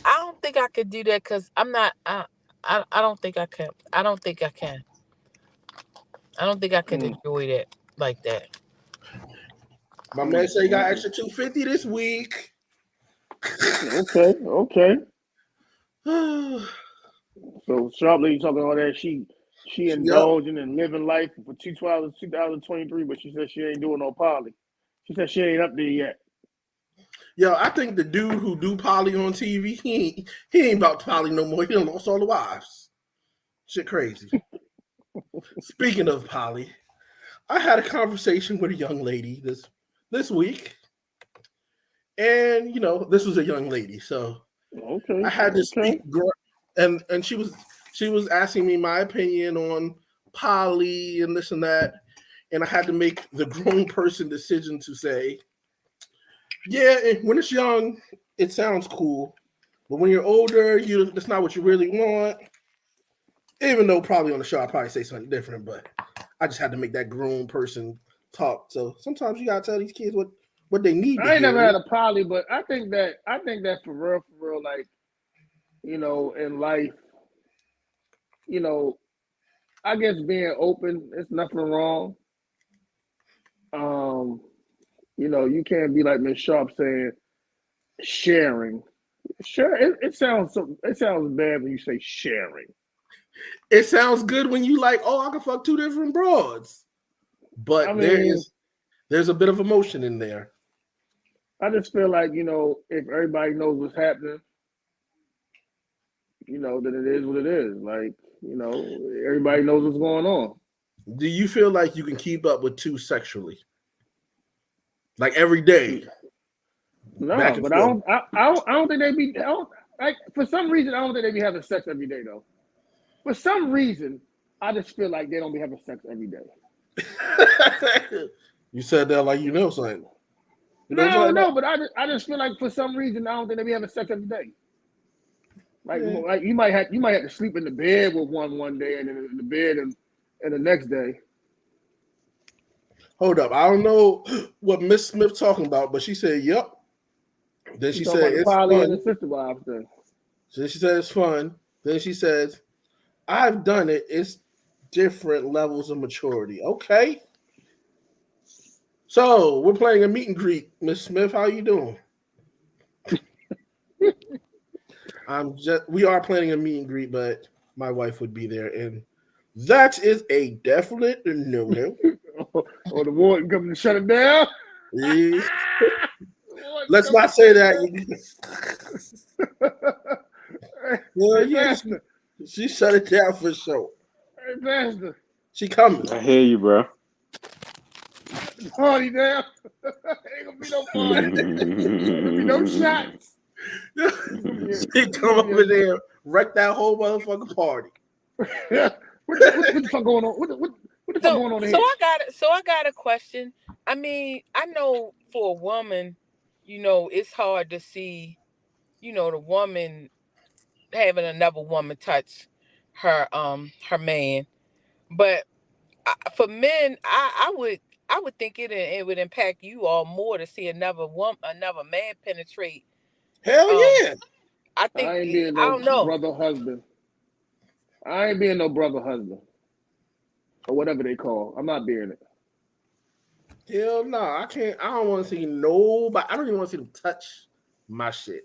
I don't think I could do that because I'm not. I don't think I can. I don't think I can. I don't think I could enjoy that like that. My man said he got extra 250 this week. Okay. So Sharp Lady talking all that. She Yep. indulging and living life for 2023, but she said she ain't doing no poly. She said she ain't up there yet. Yo, I think the dude who do poly on TV, he ain't about poly no more. He done lost all the wives. Shit crazy. Speaking of poly, I had a conversation with a young lady this week, and this was a young lady, so I had to Okay. speak, and she was asking me my opinion on poly and this and that, and I had to make the grown person decision to say, yeah, when it's young, it sounds cool, but when you're older, that's not what you really want. Even though probably on the show I probably say something different, but I just had to make that grown person talk. So sometimes you gotta tell these kids what they need to I ain't hear. never had a poly, but I think that for real, like, in life, I guess being open, it's nothing wrong. Um, you can't be like Miss Sharp saying sharing. Sure, it sounds bad when you say sharing. It sounds good when you like, oh, I can fuck two different broads, I but mean, there's a bit of emotion in there. I just feel like, if everybody knows what's happening, then it is what it is. Like, everybody knows what's going on. Do you feel like you can keep up with two sexually, like every day, back No, and but forth? I don't think they be. I don't, like, for some reason, I don't think they be having sex every day though. For some reason, I just feel like they don't be having sex every day. You said that like you know something. You know No, something? no, but I just feel like for some reason I don't think they be having sex every day. Yeah. Like you might have to sleep in the bed with one day, and then in the bed and the next day. Hold up. I don't know what Miss Smith talking about, but she said, "Yep." Then You she talking said, about the "It's poly and the fun." sister wives thing. Then she said, "It's fun." Then she says, "I've done it. It's different levels of maturity." Okay. So we're playing a meet and greet. Miss Smith, how you doing? We are planning a meet and greet, but my wife would be there, and that is a definite no. Or the warden coming to shut it down. Let's not say that. Well, Hey, yeah, Pastor. she shut it down for sure. Hey, Pastor. She coming. I hear you, bro. Party now. Ain't gonna be no party. Ain't gonna be no shots. She It's come gonna be over there, wreck that whole motherfucking party. what the fuck going on? What the fuck So going on so here? I got a question. I mean, I know for a woman, it's hard to see, the woman having another woman touch her man. But for men, I would think it would impact you all more to see another man penetrate. Hell Um, yeah. I think I ain't being I no don't know. brother husband. I ain't being no brother husband or whatever they call. I'm not being it. Hell no. I can't. I don't want to see nobody. I don't even want to see them touch my shit.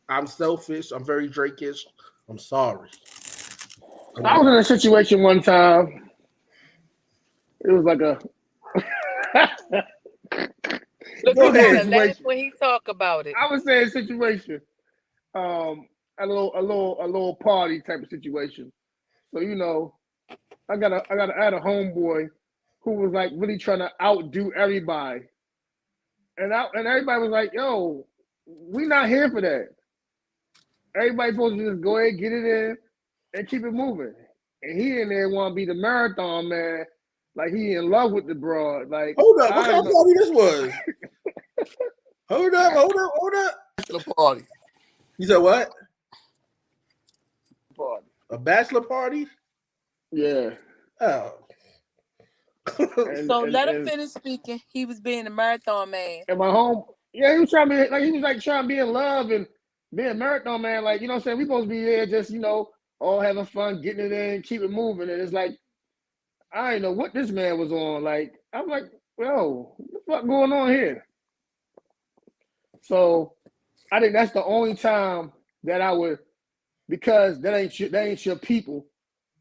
I'm selfish. I'm very Drakish. I'm sorry. I was in a situation one time. It was like a Look, Go he ahead. gotta laugh situation. when he talk about it. I would say a situation. A little party type of situation. So I had a homeboy who was like really trying to outdo everybody, and everybody was like, "Yo, we not here for that. Everybody's supposed to just go ahead, get it in, and keep it moving." And he in there want to be the marathon man, like he in love with the broad. Like Hold up. What I kind of know party this was? Hold up. the party. You said what? Party. A bachelor party? Yeah. Oh. And So and let him and finish speaking. He was being a marathon man. and my home, yeah, he was trying to be like he was like trying to be in love and be a marathon man. Like, what I'm saying? We supposed to be here just, all having fun, getting it in, keep it moving. And it's like, I didn't know what this man was on. Like, I'm like, yo, what the fuck going on here? So I think that's the only time that I would, because that ain't your people,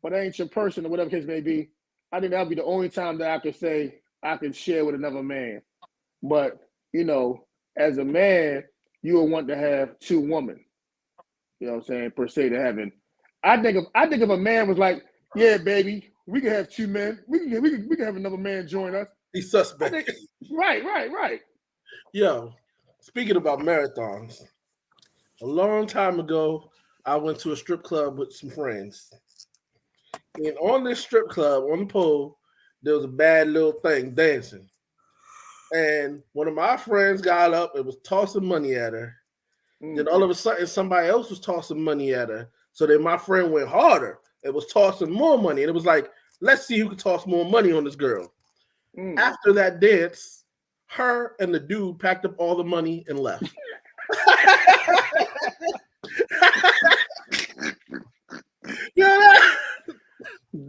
but that ain't your person or whatever case may be. I think that'd be the only time that I could say I could share with another man. But as a man, you would want to have two women. You know what I'm saying? Per se to heaven. I think if a man was like, yeah, baby, we can have two men. We can have another man join us. He's suspect. Right. Yo, speaking about marathons, a long time ago, I went to a strip club with some friends. And on this strip club, on the pole, there was a bad little thing dancing. And one of my friends got up and was tossing money at her. Then all of a sudden, somebody else was tossing money at her. So then my friend went harder and was tossing more money. And it was like, let's see who can toss more money on this girl. After that dance, her and the dude packed up all the money and left. Yeah,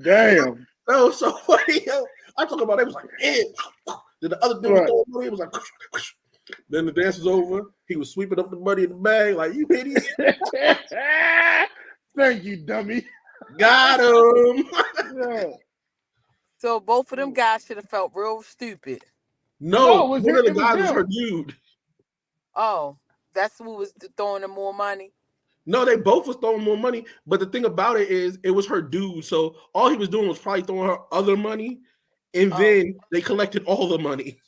damn. That was so funny. Yo. I talk about it was like, then the other dude was throwing money. It was like, then the dance was over. He was sweeping up the money in the bag, like, you idiot. Thank you, dummy. Got him. Yeah. So both of them guys should have felt real stupid. No, one of the guys was her dude. Oh, that's who was throwing them more money? No, they both was throwing more money. But the thing about it is, it was her dude. So all he was doing was probably throwing her other money. And then they collected all the money.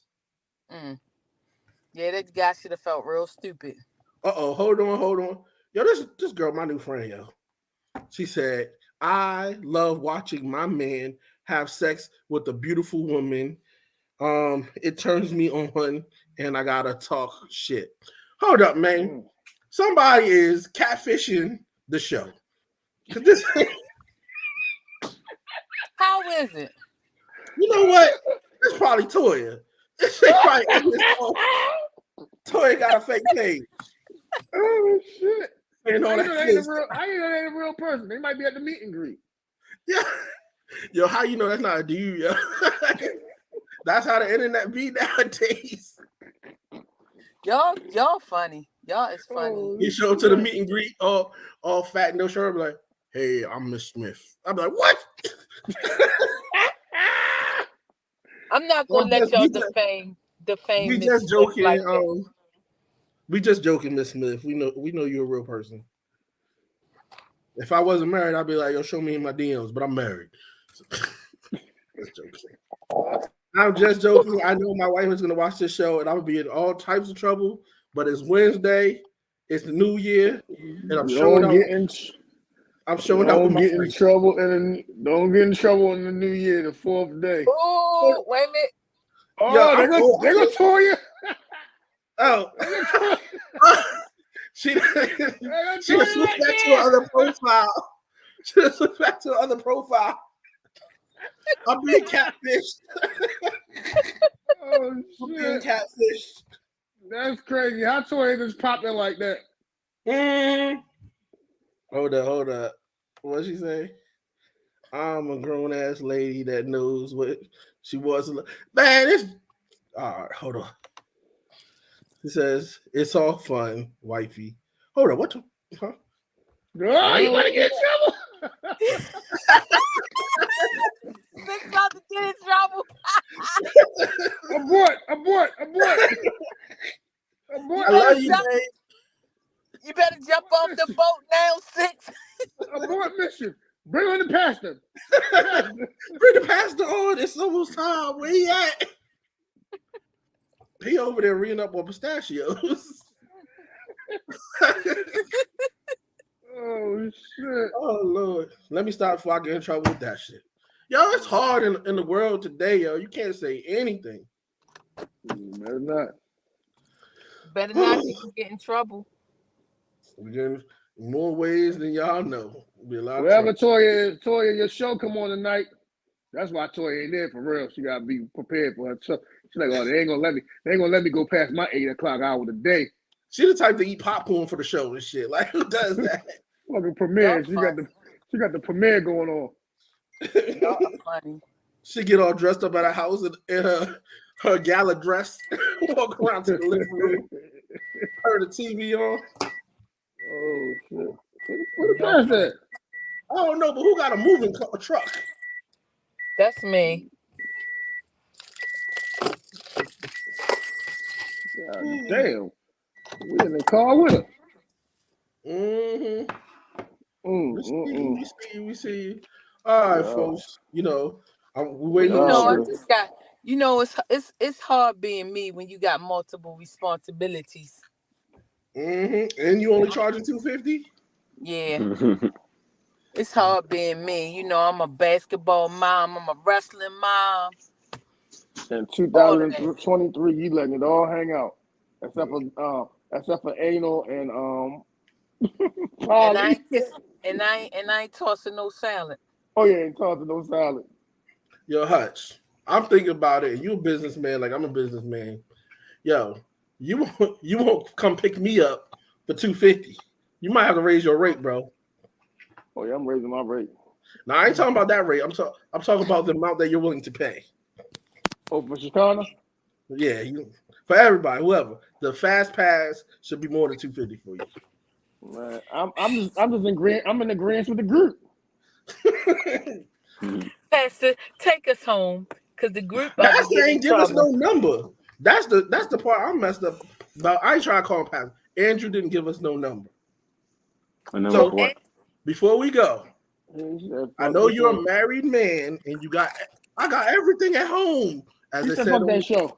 Yeah, that guy should have felt real stupid. Hold on. Yo, this girl, my new friend, yo. She said, I love watching my man have sex with a beautiful woman. It turns me on and I gotta talk shit. Hold up, man. Somebody is catfishing the show. How is it? You know what? It's probably Toya. Toya got a fake page. Oh shit! And all I that know that ain't a real person. They might be at the meet and greet. Yeah. Yo, how you know that's not a dude, yo? That's how the internet be nowadays. Y'all funny. Y'all is funny. He showed up to the meet and greet, all fat and no shirt, like, hey, I'm Miss Smith. I'm like, what? I'm not gonna let y'all defame. We just joking. Like we just joking, Miss Smith. We know you're a real person. If I wasn't married, I'd be like, yo, show me my DMs, but I'm married. Just joking. I'm just joking. I know my wife is gonna watch this show, and I'm gonna be in all types of trouble. But it's Wednesday, it's the new year, and I'm showing up. I'm showing up. Don't get in trouble in the new year, the 4th day. Oh, wait a minute. Oh, they're gonna tour you. Oh, she switched back to another profile. She switched back to another profile. I'm being catfished. Oh I'm being shit! catfished. That's crazy. How Toya just popped in like that? Hold up. What'd she say? I'm a grown ass lady that knows what she was. Man, it's all right. Hold on. He says it's all fun, wifey. Hold on. What? Huh? Oh, you want to get in trouble? Six about to get in trouble. Abort. I love you, babe. You better jump off the boat now, Six. Abort mission. Bring on the pastor. Bring the pastor on. It's almost time. Where he at? He over there reading up on pistachios. Oh shit! Oh Lord! Let me stop before I get in trouble with that shit. Yo, it's hard in the world today, yo. You can't say anything. Better not. Better not, you can get in trouble. We're getting more ways than y'all know. Be a lot Wherever Toya, your show come on tonight. That's why Toya ain't there for real. She gotta be prepared for her show. She's like, oh, they ain't gonna let me go past my 8 o'clock hour today. She the type to eat popcorn for the show and shit. Like, who does that? Fucking premiere. She got the premiere going on. Y'all are funny. She get all dressed up at her house in her gala dress, walk around to the living room. Turn the TV on. Oh shit! Where the Y'all fast funny. at? I don't know, but who got a moving truck? That's me. God damn! We in the car with her. Mm-hmm. We see you. Mm. We see you. We see you. All right, Yeah. folks. You know, we Well, waiting on the I Yeah. shirt. just got. It's hard being me when you got multiple responsibilities. Mm-hmm. And you only charging $250? Yeah, it's hard being me. I'm a basketball mom. I'm a wrestling mom. In All of that. 2023, you letting it all hang out, except for anal and And I Polly. ain't kissing. And I ain't tossing no salad. Oh yeah, and talking no salad. Yo, Hutch, I'm thinking about it. You a businessman, like I'm a businessman. Yo, you won't come pick me up for $250. You might have to raise your rate, bro. Oh yeah, I'm raising my rate. Now I ain't talking about that rate. I'm talking about the amount that you're willing to pay. Oh, for Chicana? Yeah, for everybody, whoever. The fast pass should be more than $250 for Man, I'm just in agreement. I'm in agreement with the group. you. Pastor, take us home, cause the group about to Pastor get in ain't give us no trouble. number. That's the part I'm messed up about. I ain't trying to call him Pastor. Andrew didn't give us no number. A number So for what? before we go, He said, I fuck know this you're show. a married man and I got everything at home. As He it said, said fuck that show.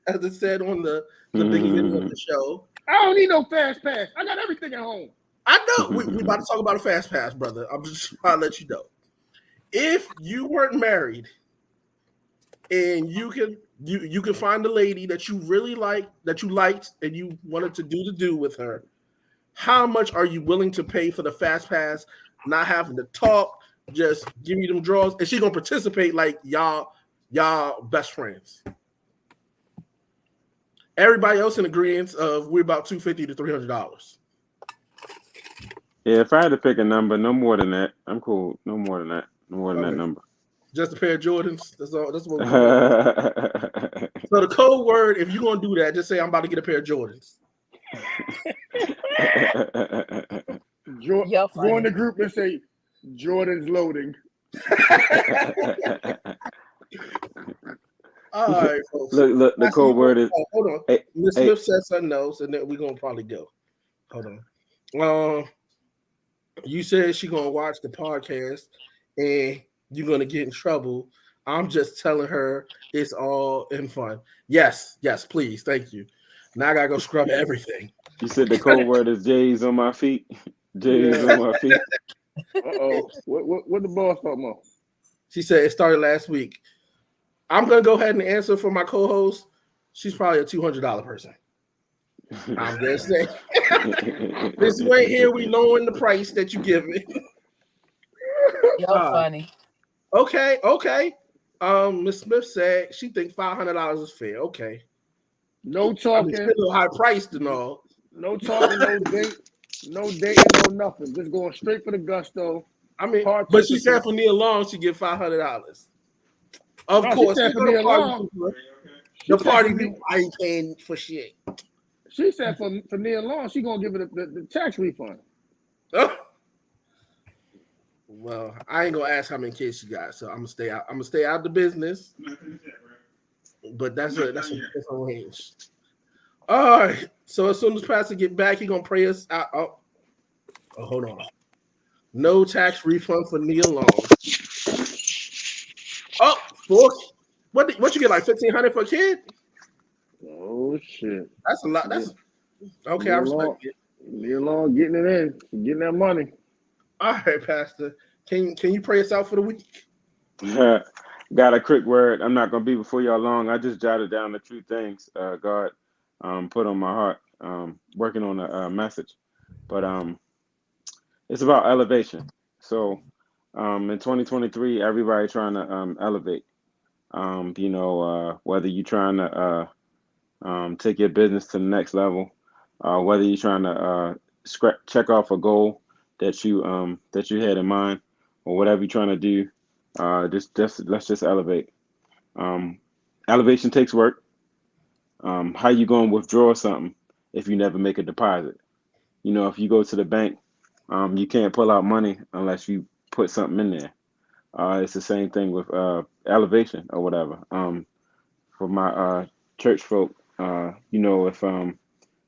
as it said on the beginning of the show. I don't need no fast pass. I got everything at home. I know we about to talk about a fast pass, brother. I'm just trying to let you know. If you weren't married and you can find a lady that you really like, that you liked, and you wanted to do with her, how much are you willing to pay for the fast pass, not having to talk, just give you them draws, and she gonna participate like y'all best friends? Everybody else in agreement of we're about $250 to $300. Yeah, if I had to pick a number, no more than that. I'm cool. No more than that. No more than that Okay. number. Just a pair of Jordans. That's all. That's what we're talking about. So the code word, if you're gonna do that, just say I'm about to get a pair of Jordans. Go Y'all in funny. the group and say, Jordan's loading. All right, folks. Look. The code word is. Hold on. Hey, Miss hey. Smith said something else, and then we're gonna probably go. Hold on. You said she gonna watch the podcast, and you're gonna get in trouble. I'm just telling her it's all in fun. Yes, please, thank you. Now I gotta go scrub everything. You said the code word is J's on my feet. J's Yeah. on my feet. Uh-oh. What the boss talking about? She said it started last week. I'm gonna go ahead and answer for my co-host. She's probably a $200 person. I'm just saying. This way here, we lowering the price that you give me. Y'all funny. Okay. Miss Smith said she thinks $500 is fair. Okay. No I talking. mean, still high priced and all. No talking, no date, no dating, no nothing. Just going straight for the gusto. I mean, but she said for Nia Long, she get $500. Of No, course, she said we for go to Nia party Long. people. She The said party for people, I ain't paying for shit. She said for Nia Long, she gonna give it the tax refund. Oh. Well, I ain't gonna ask how many kids she got, so I'm gonna stay out. I'm gonna stay out of the business. But that's a range. All right. So as soon as Pastor get back, he gonna pray us out. Oh, hold on. No tax refund for Nia Long. Oh, what you get, like $1,500 for a kid? Oh shit. That's a lot. That's okay. I respect it. Nia Long getting it in, getting that money. All right, Pastor. Can you pray us out for the week? Got a quick word. I'm not gonna be before y'all long. I just jotted down the few things God put on my heart. Working on a message, but it's about elevation. So in 2023, everybody trying to elevate. Whether you're trying to take your business to the next level, whether you're trying to check off a goal that you had in mind, or whatever you're trying to do, let's just elevate. Elevation takes work. How you going to withdraw something if you never make a deposit. You know, if you go to the bank, you can't pull out money unless you put something in there. It's the same thing with elevation or whatever. For my church folk, you know, if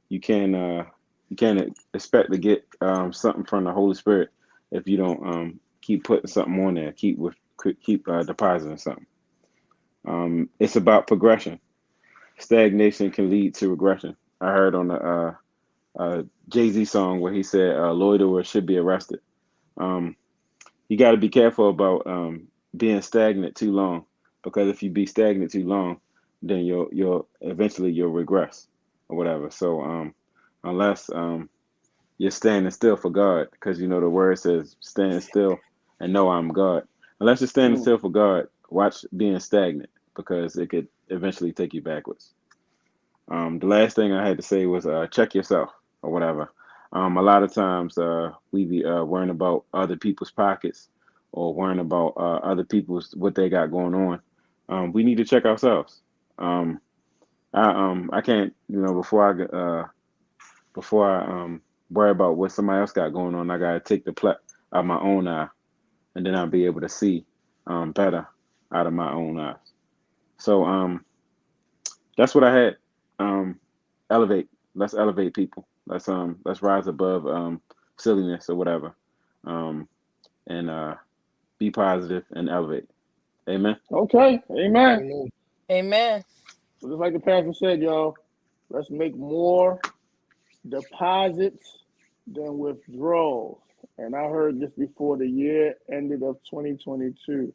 you can you can't expect to get something from the Holy Spirit if you don't keep putting something on there, keep depositing something. It's about progression. Stagnation can lead to regression. I heard on the Jay-Z song where he said loiterers should be arrested. Um, you got to be careful about being stagnant too long, because if you be stagnant too long, then you'll eventually you'll regress or whatever. So unless you're standing still for God, because you know the word says stand still and know I'm God. Unless you're standing still for God, watch being stagnant, because it could eventually take you backwards. The last thing I had to say was check yourself or whatever. A lot of times we be worrying about other people's pockets or worrying about other people's what they got going on. We need to check ourselves. I can't, you know, before I worry about what somebody else got going on. I gotta take the out of my own eye, and then I'll be able to see better out of my own eyes. So that's what I had. Elevate. Let's elevate people. Let's rise above silliness or whatever, and be positive and elevate. Amen. Okay, amen. Amen. Amen. So just like the pastor said, y'all, let's make more deposits than withdrawals. And I heard just before the year ended of 2022,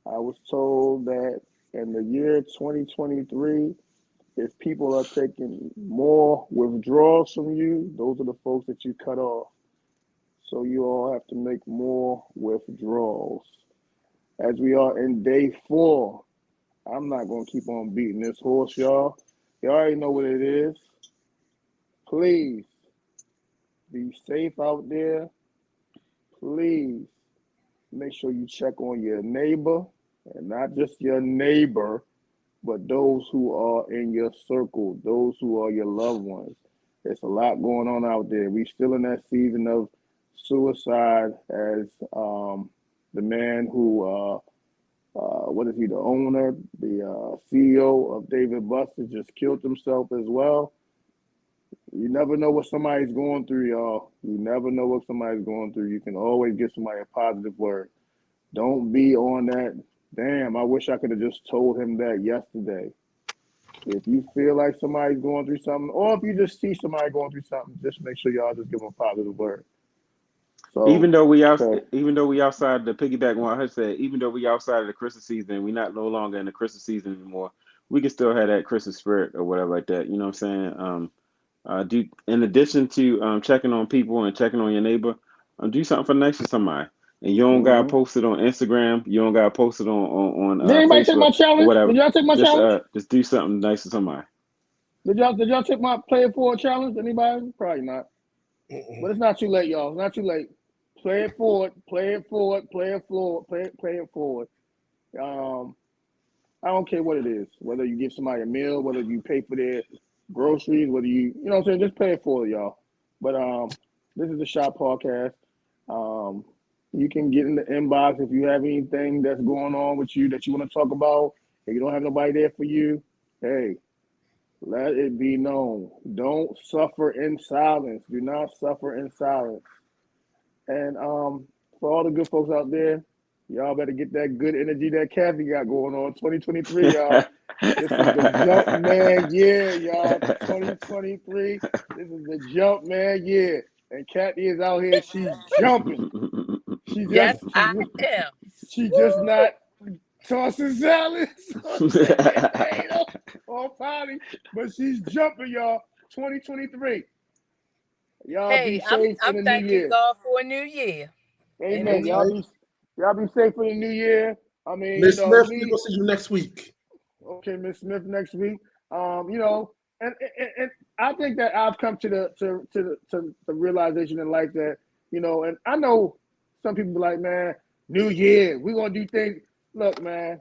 I was told that in the year 2023, if people are taking more withdrawals from you, those are the folks that you cut off. So you all have to make more withdrawals. As we are in day 4, I'm not going to keep on beating this horse, y'all. You already know what it is. Please be safe out there. Please make sure you check on your neighbor, and not just your neighbor, but those who are in your circle, those who are your loved ones. There's a lot going on out there. We're still in that season of suicide, as the man who, what is he, the owner, the CEO of David Buster, just killed himself as well. You never know what somebody's going through, y'all. You never know what somebody's going through. You can always give somebody a positive word. Don't be on that, damn, I wish I could have just told him that yesterday. If you feel like somebody's going through something, or if you just see somebody going through something, just make sure y'all just give them a positive word. So, Even though we okay. outside the piggyback on what I said, even though we outside of the Christmas season, we not no longer in the Christmas season anymore. We can still have that Christmas spirit or whatever like that. You know what I'm saying? Do in addition to checking on people and checking on your neighbor, do something for nice to somebody. And you don't gotta post it on Instagram. You don't gotta post it on Did anybody take Facebook my or challenge? whatever. Did y'all take my challenge? Just do something nice to somebody. Did y'all take my play it forward challenge? Anybody? Probably not. But it's not too late, y'all. It's not too late. Play it forward. Play it forward. Play it forward. Play it forward. I don't care what it is. Whether you give somebody a meal, whether you pay for their groceries, whether you know what I'm saying, just play it forward, y'all. But this is the Shop Podcast. You can get in the inbox if you have anything that's going on with you that you want to talk about. If you don't have nobody there for you, hey, let it be known. Don't suffer in silence. Do not suffer in silence. And for all the good folks out there, y'all better get that good energy that Kathy got going on. 2023, y'all. This is the jump man year, y'all. 2023. This is the jump man year. And Kathy is out here. She's jumping. She Yes, just I am. she just not tossing salads or potty, but she's jumping, y'all. 2023. Y'all be Hey, I'm safe in I'm the new thanking year. God for a new year. And Amen. we Y'all be safe in the new year. I mean, Miss Smith, we're me. gonna see you next week. Okay, Miss Smith next week. And I think that I've come to the realization in life that, and I know some people be like, man, New Year, we're gonna do things. Look, man,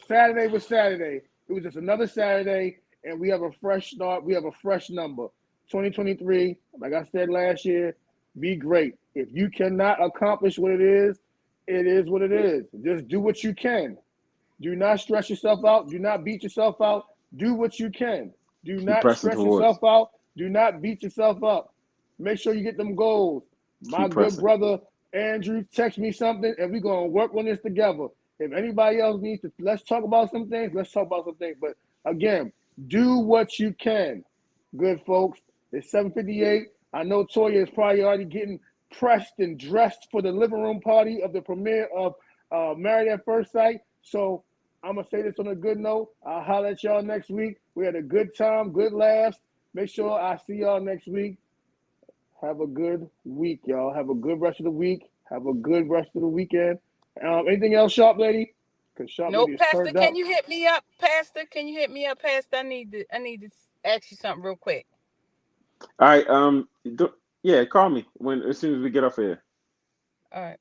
Saturday was Saturday. It was just another Saturday, and we have a fresh start. We have a fresh number. 2023, like I said last year, be great. If you cannot accomplish what it is what it is. Just do what you can. Do not stress yourself out. Do not beat yourself out. Do what you can. Do Keep not pressing stress towards. yourself out. Do not beat yourself up. Make sure you get them goals. My Keep good pressing. brother Andrew, text me something, and we're gonna work on this together. If anybody else needs to, let's talk about some things. Let's talk about some things. But again, do what you can. Good folks. It's 7:58. I know Toya is probably already getting pressed and dressed for the living room party of the premiere of Married at First Sight. So I'm gonna say this on a good note. I'll holler at y'all next week. We had a good time, good laughs. Make sure I see y'all next week. Have a good week, y'all. Have a good rest of the week. Have a good rest of the weekend. Anything else, Sharp Lady? Because Sharp Nope, Lady is Pastor. turned Can up. you hit me up, Pastor? Can you hit me up, Pastor? I need to ask you something real quick. All right. Yeah, call me as soon as we get off here. All right.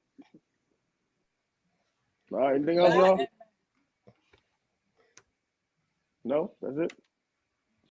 All right. Anything else, y'all? No, that's it.